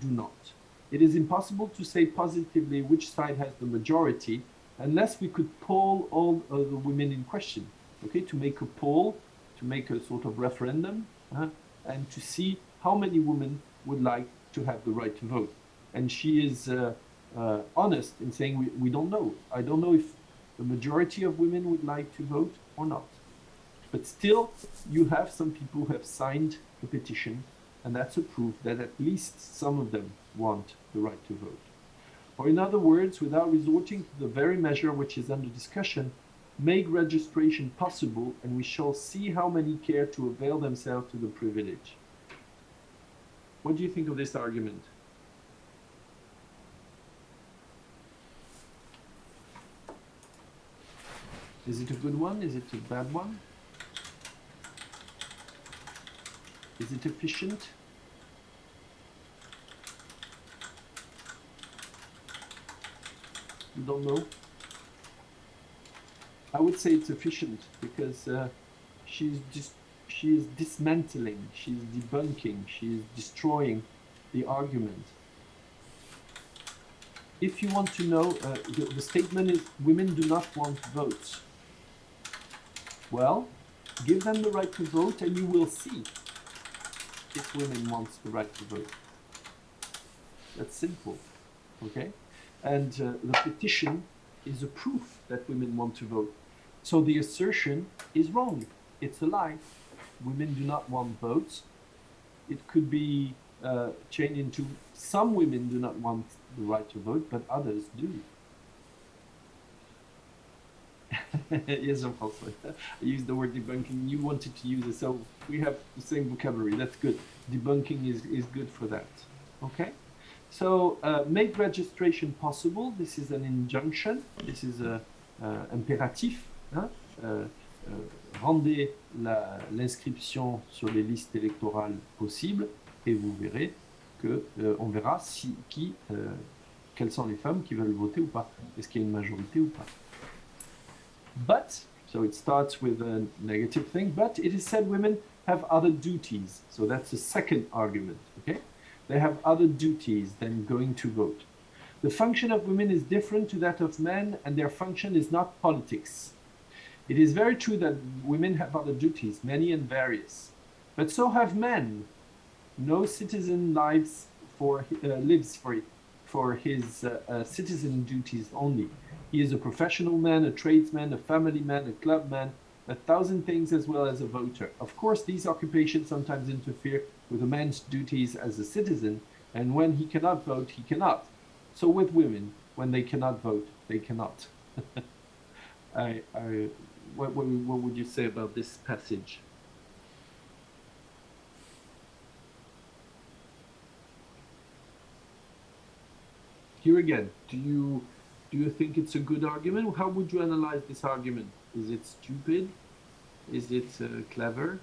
Speaker 1: do not. It is impossible to say positively which side has the majority unless we could poll all of the women in question, okay, to make a poll, to make a sort of referendum, and to see how many women would like to have the right to vote. And she is honest in saying, we don't know. I don't know if the majority of women would like to vote or not. But still, you have some people who have signed the petition, and that's a proof that at least some of them want the right to vote. Or in other words, without resorting to the very measure which is under discussion, make registration possible, and we shall see how many care to avail themselves to the privilege. What do you think of this argument? Is it a good one? Is it a bad one? Is it efficient? You don't know? I would say it's efficient because she is dismantling, she's debunking, she is destroying the argument. If you want to know, the statement is women do not want votes. Well, give them the right to vote and you will see if women want the right to vote. That's simple, okay? And the petition is a proof that women want to vote. So the assertion is wrong. It's a lie. Women do not want votes. It could be changed into some women do not want the right to vote, but others do. Yes, Jean-François. I used the word debunking. You wanted to use it, so we have the same vocabulary. That's good. Debunking is good for that. Okay? So make registration possible. This is an injunction. This is a impératif. Hein? Rendez l'inscription sur les listes électorales possibles et vous verrez que on verra quelles sont les femmes qui veulent voter ou pas. Est-ce qu'il y a une majorité ou pas? But, so it starts with a negative thing, but it is said women have other duties. So that's the second argument, okay? They have other duties than going to vote. The function of women is different to that of men, and their function is not politics. It is very true that women have other duties, many and various, but so have men. No citizen lives for his citizen duties only. He is a professional man, a tradesman, a family man, a club man, 1,000 things as well as a voter. Of course, these occupations sometimes interfere with a man's duties as a citizen, and when he cannot vote, he cannot. So with women, when they cannot vote, they cannot. What would you say about this passage? Here again, do you think it's a good argument? How would you analyze this argument? Is it stupid? Is it clever?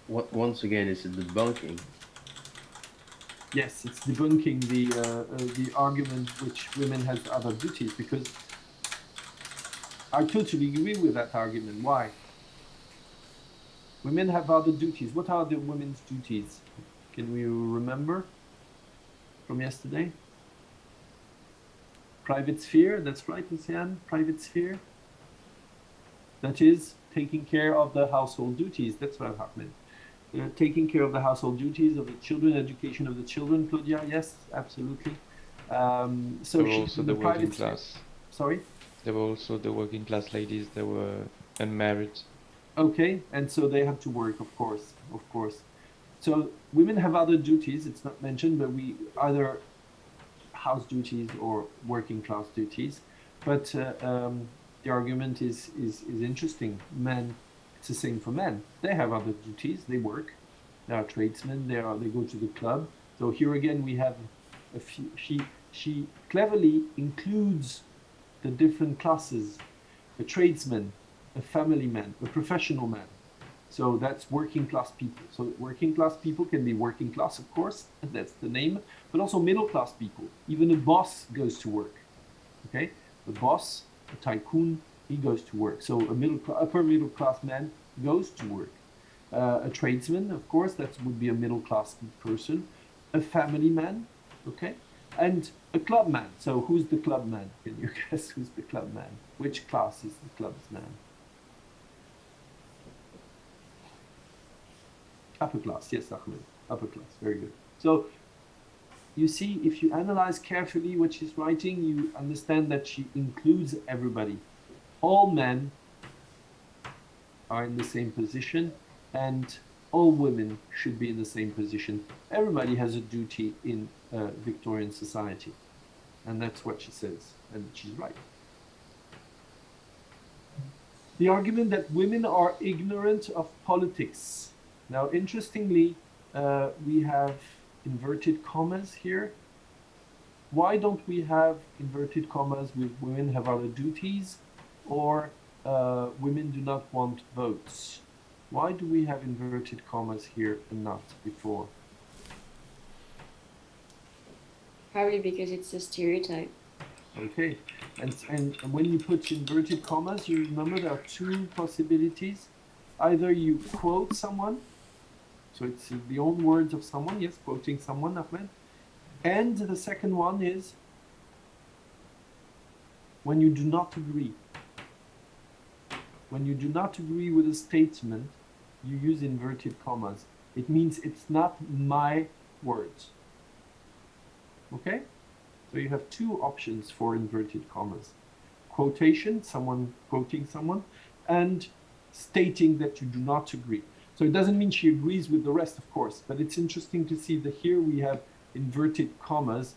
Speaker 12: Once again, is it debunking?
Speaker 1: Yes, it's debunking the argument which women has other duties, because I totally agree with that argument. Why? Women have other duties. What are the women's duties? Can we remember from yesterday? Private sphere, that's right, Luciane, private sphere. That is taking care of the household duties. That's what I meant. Taking care of the household duties of the children, education of the children. Claudia, yes, absolutely. So
Speaker 11: there were also the working class.
Speaker 1: Sorry?
Speaker 11: There were also the working class ladies that were unmarried.
Speaker 1: Okay, and so they have to work, of course. So women have other duties, it's not mentioned, but we either house duties or working class duties. But the argument is interesting. Men, it's the same for men. They have other duties, they work. They are tradesmen, they go to the club. So here again we have a few, she cleverly includes the different classes. A tradesman, a family man, a professional man. So that's working class people. So working class people can be working class, of course, that's the name, but also middle class people. Even a boss goes to work, okay? The boss, a tycoon, he goes to work. So upper middle class man goes to work. A tradesman, of course, that would be a middle class person. A family man, okay? And a club man. So who's the club man? Can you guess who's the club man? Which class is the club's man? Upper class, yes, Ahmed. Upper class, very good. So you see, if you analyze carefully what she's writing, you understand that she includes everybody. All men are in the same position, and all women should be in the same position. Everybody has a duty in Victorian society. And that's what she says, and she's right. The argument that women are ignorant of politics. Now, interestingly, we have inverted commas here. Why don't we have inverted commas with women have other duties, or women do not want votes? Why do we have inverted commas here and not before?
Speaker 10: Probably because it's a stereotype.
Speaker 1: Okay, and when you put inverted commas, you remember there are two possibilities. Either you quote someone, so it's the own words of someone, yes, quoting someone, Ahmed. And the second one is when you do not agree. When you do not agree with a statement, you use inverted commas. It means it's not my words. Okay? So you have two options for inverted commas. Quotation, someone quoting someone, and stating that you do not agree. So it doesn't mean she agrees with the rest, of course, but it's interesting to see that here we have inverted commas.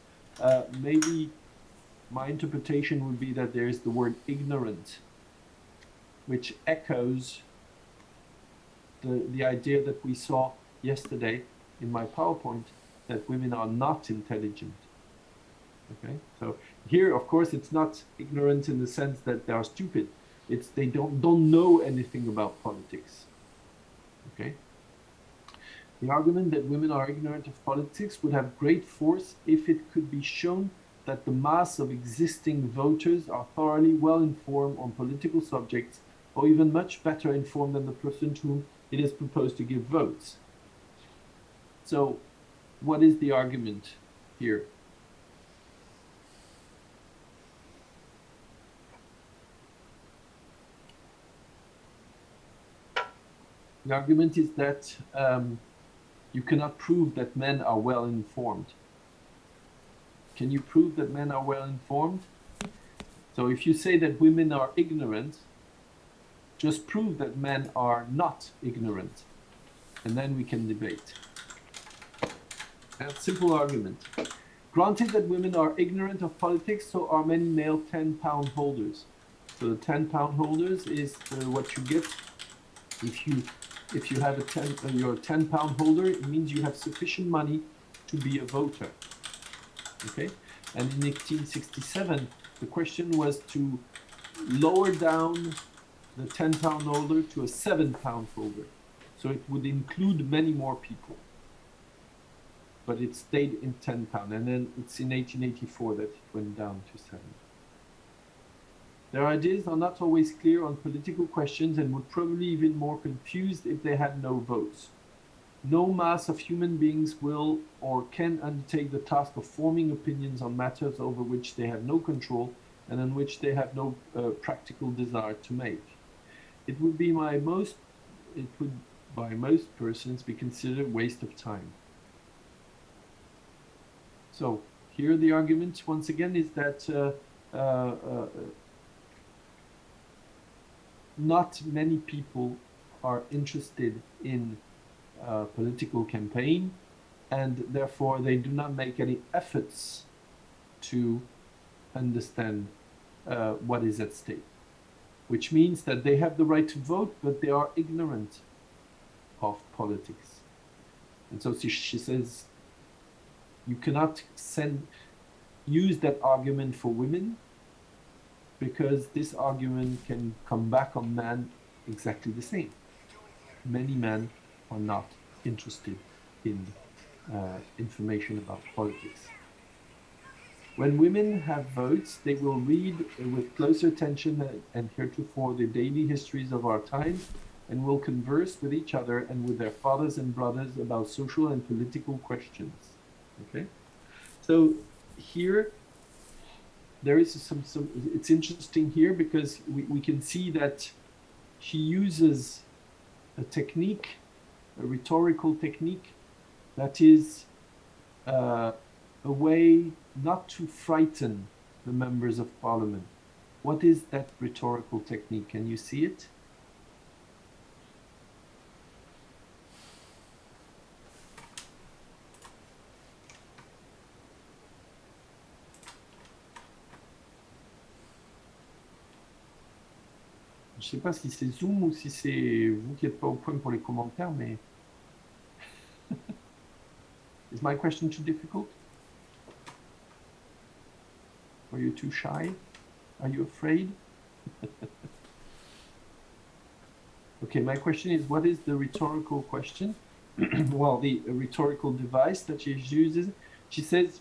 Speaker 1: Maybe my interpretation would be that there is the word ignorant, which echoes the idea that we saw yesterday in my PowerPoint, that women are not intelligent. Okay, so here, of course, it's not ignorant in the sense that they are stupid. It's they don't know anything about politics. Okay. The argument that women are ignorant of politics would have great force if it could be shown that the mass of existing voters are thoroughly well informed on political subjects, or even much better informed than the person to whom it is proposed to give votes. So, what is the argument here? The argument is that you cannot prove that men are well informed. Can you prove that men are well informed? So if you say that women are ignorant, just prove that men are not ignorant, and then we can debate. That's a simple argument. Granted that women are ignorant of politics, so are many male 10-pound holders. So the 10-pound holders is what you get if you have you're a 10-pound holder. It means you have sufficient money to be a voter. Okay, and in 1867, the question was to lower down the 10-pound holder to a 7-pound holder, so it would include many more people. But it stayed in 10 pound, and then it's in 1884 that it went down to 7. Their ideas are not always clear on political questions and would probably even more confused if they had no votes. No mass of human beings will or can undertake the task of forming opinions on matters over which they have no control and on which they have no practical desire to make. It would by most persons be considered a waste of time. So here the argument once again is that not many people are interested in political campaign, and therefore they do not make any efforts to understand what is at stake, which means that they have the right to vote, but they are ignorant of politics. And so she says, you cannot use that argument for women, because this argument can come back on men exactly the same. Many men are not interested in information about politics. When women have votes, they will read with closer attention and heretofore the daily histories of our times, and will converse with each other and with their fathers and brothers about social and political questions. Okay, so here there is some it's interesting here because we can see that she uses a technique, a rhetorical technique, that is a way not to frighten the members of parliament. What is that rhetorical technique? Can you see it? Je sais pas si c'est Zoom ou si c'est vous qui n'êtes pas au point pour les commentaires, mais... Is my question too difficult? Are you too shy? Are you afraid? Okay, my question is, what is the rhetorical question? Well, the rhetorical device that she uses, she says,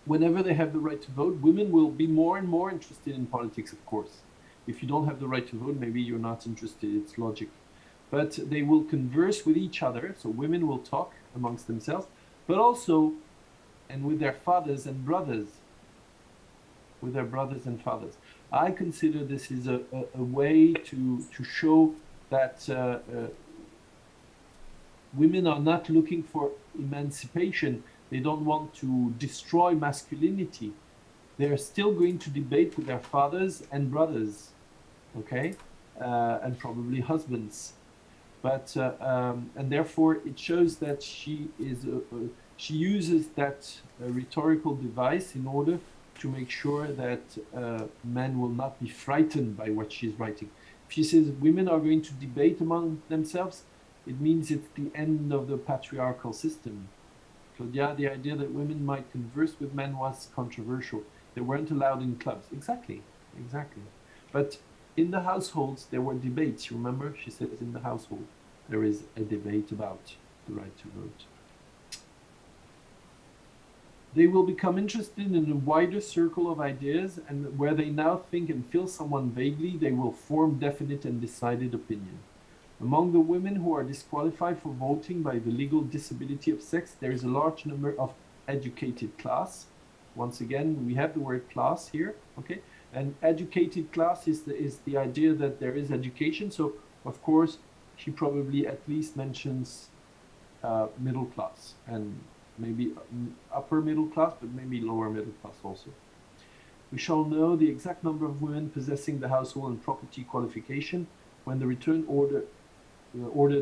Speaker 1: whenever they have the right to vote, women will be more and more interested in politics, of course. If you don't have the right to vote, maybe you're not interested, it's logic. But they will converse with each other, so women will talk amongst themselves, but also, and with their fathers and brothers, with their brothers and fathers. I consider this is a way to show that women are not looking for emancipation. They don't want to destroy masculinity. They're still going to debate with their fathers and brothers, okay? And probably husbands. But, and therefore it shows that she uses that rhetorical device in order to make sure that men will not be frightened by what she's writing. If she says women are going to debate among themselves, it means it's the end of the patriarchal system. Claudia, the idea that women might converse with men was controversial. They weren't allowed in clubs. Exactly, exactly. But in the households, there were debates. You remember? She says in the household, there is a debate about the right to vote. They will become interested in a wider circle of ideas, and where they now think and feel someone vaguely, they will form definite and decided opinion. Among the women who are disqualified for voting by the legal disability of sex, there is a large number of educated class. Once again, we have the word class here, okay? And educated class is the idea that there is education. So, of course, she probably at least mentions middle class and maybe upper middle class, but maybe lower middle class also. We shall know the exact number of women possessing the household and property qualification when the return ordered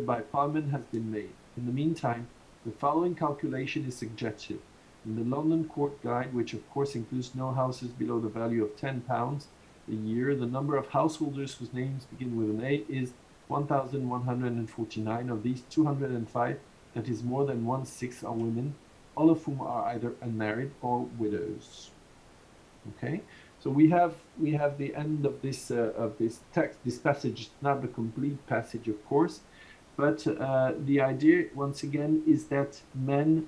Speaker 1: by Parliament has been made. In the meantime, the following calculation is suggested. In the London Court Guide, which of course includes no houses below the value of £10 a year, the number of householders whose names begin with an A is 1,149. Of these, 205, that is more than 1/6, are women, all of whom are either unmarried or widows. Okay, so we have the end of this text. This passage is not the complete passage, of course, but the idea once again is that men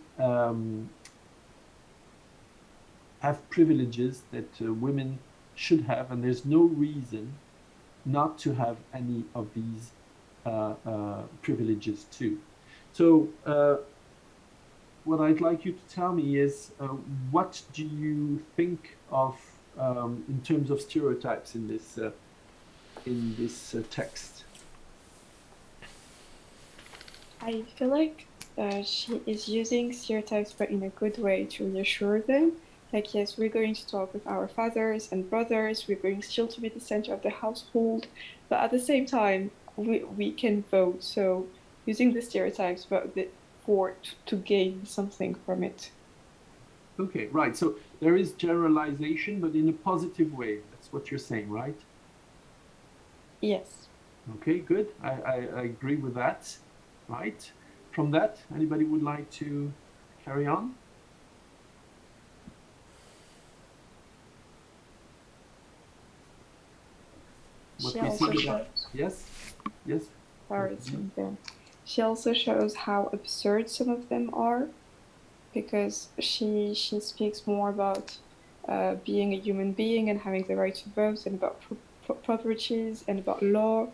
Speaker 1: have privileges that women should have, and there's no reason not to have any of these privileges too. So what I'd like you to tell me is what do you think of in terms of stereotypes in this text?
Speaker 9: I feel like she is using stereotypes, but in a good way, to reassure them. Like, yes, we're going to talk with our fathers and brothers, we're going still to be the center of the household, but at the same time, we can vote. So using the stereotypes, but to gain something from it.
Speaker 1: Okay, right. So there is generalization, but in a positive way. That's what you're saying, right?
Speaker 9: Yes.
Speaker 1: Okay, good. I agree with that. Right. From that, anybody would like to carry on?
Speaker 9: She also shows.
Speaker 1: Yes. Yes.
Speaker 9: Sorry, it's right there. She also shows how absurd some of them are, because she speaks more about being a human being and having the right to vote, and about properties and about law,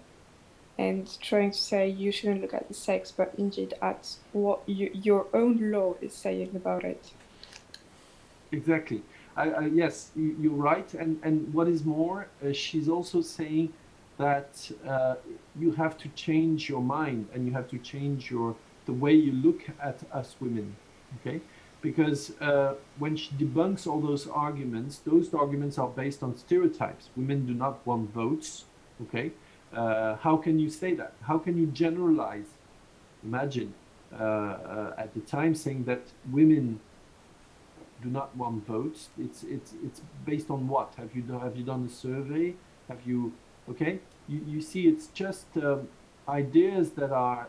Speaker 9: and trying to say you shouldn't look at the sex, but indeed at what your own law is saying about it.
Speaker 1: Exactly. Yes, you're right. And what is more, she's also saying that you have to change your mind, and you have to change the way you look at us women. Okay, because when she debunks all those arguments are based on stereotypes. Women do not want votes. Okay, how can you say that? How can you generalize? Imagine at the time saying that women do not want votes. It's based on what? Have you done a survey? Have you? Okay, you see, it's just ideas that are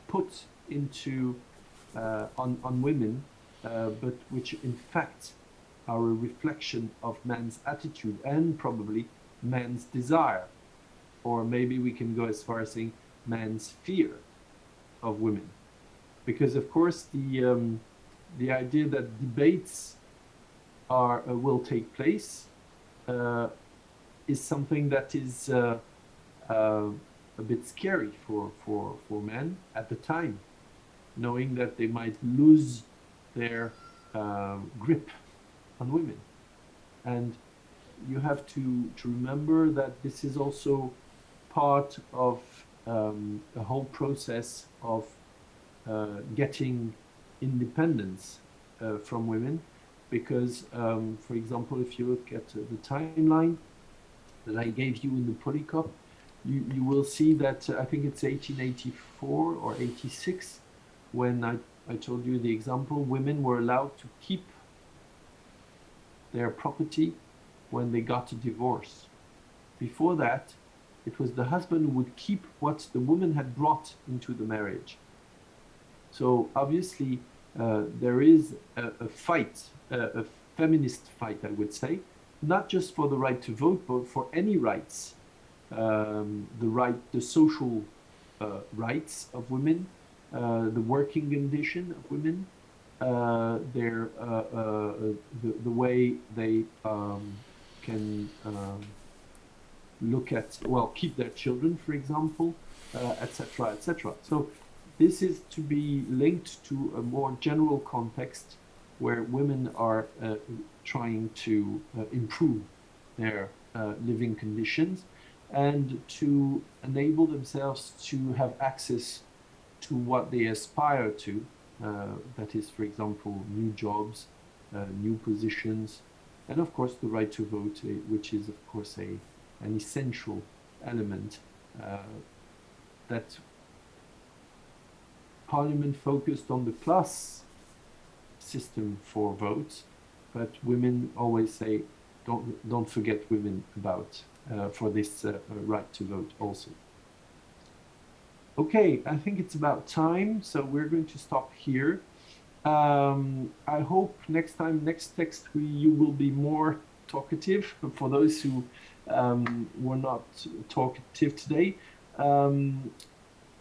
Speaker 1: put into on women, but which in fact are a reflection of man's attitude and probably man's desire, or maybe we can go as far as saying man's fear of women, because of course the idea that debates will take place is something that is a bit scary for men at the time, knowing that they might lose their grip on women. And you have to remember that this is also part of a whole process of getting independence from women, because, for example, if you look at the timeline that I gave you in the Polycop, you will see that I think it's 1884 or 86, when I told you the example, women were allowed to keep their property when they got a divorce. Before that, it was the husband who would keep what the woman had brought into the marriage. So obviously, there is a fight, a feminist fight, I would say, not just for the right to vote, but for any rights, the social rights of women, the working condition of women, the way they can look at, well, keep their children, for example, etc., etc. So this is to be linked to a more general context where women are trying to improve their living conditions and to enable themselves to have access to what they aspire to, that is, for example, new jobs, new positions, and of course the right to vote, which is of course an essential element that Parliament focused on the class system for votes, but women always say, don't forget women about for this right to vote also. Okay, I think it's about time, so we're going to stop here. I hope next text, you will be more talkative. For those who were not talkative today,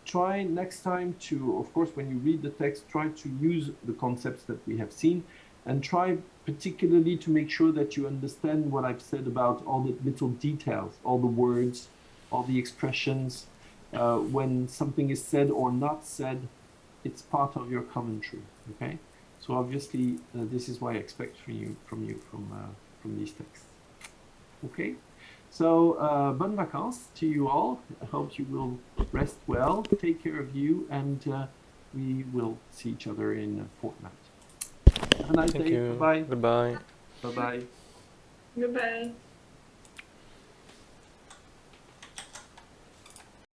Speaker 1: try next time to, of course, when you read the text, try to use the concepts that we have seen, and try particularly to make sure that you understand what I've said about all the little details, all the words, all the expressions. When something is said or not said, it's part of your commentary. Okay, so obviously this is what I expect from these texts. Okay, so bonnes vacances to you all. I hope you will rest well, take care of you, and we will see each other in a fortnight. Have a nice day.
Speaker 2: Thank you.
Speaker 1: Bye-bye.
Speaker 2: Goodbye.
Speaker 1: Bye-bye.
Speaker 5: Goodbye.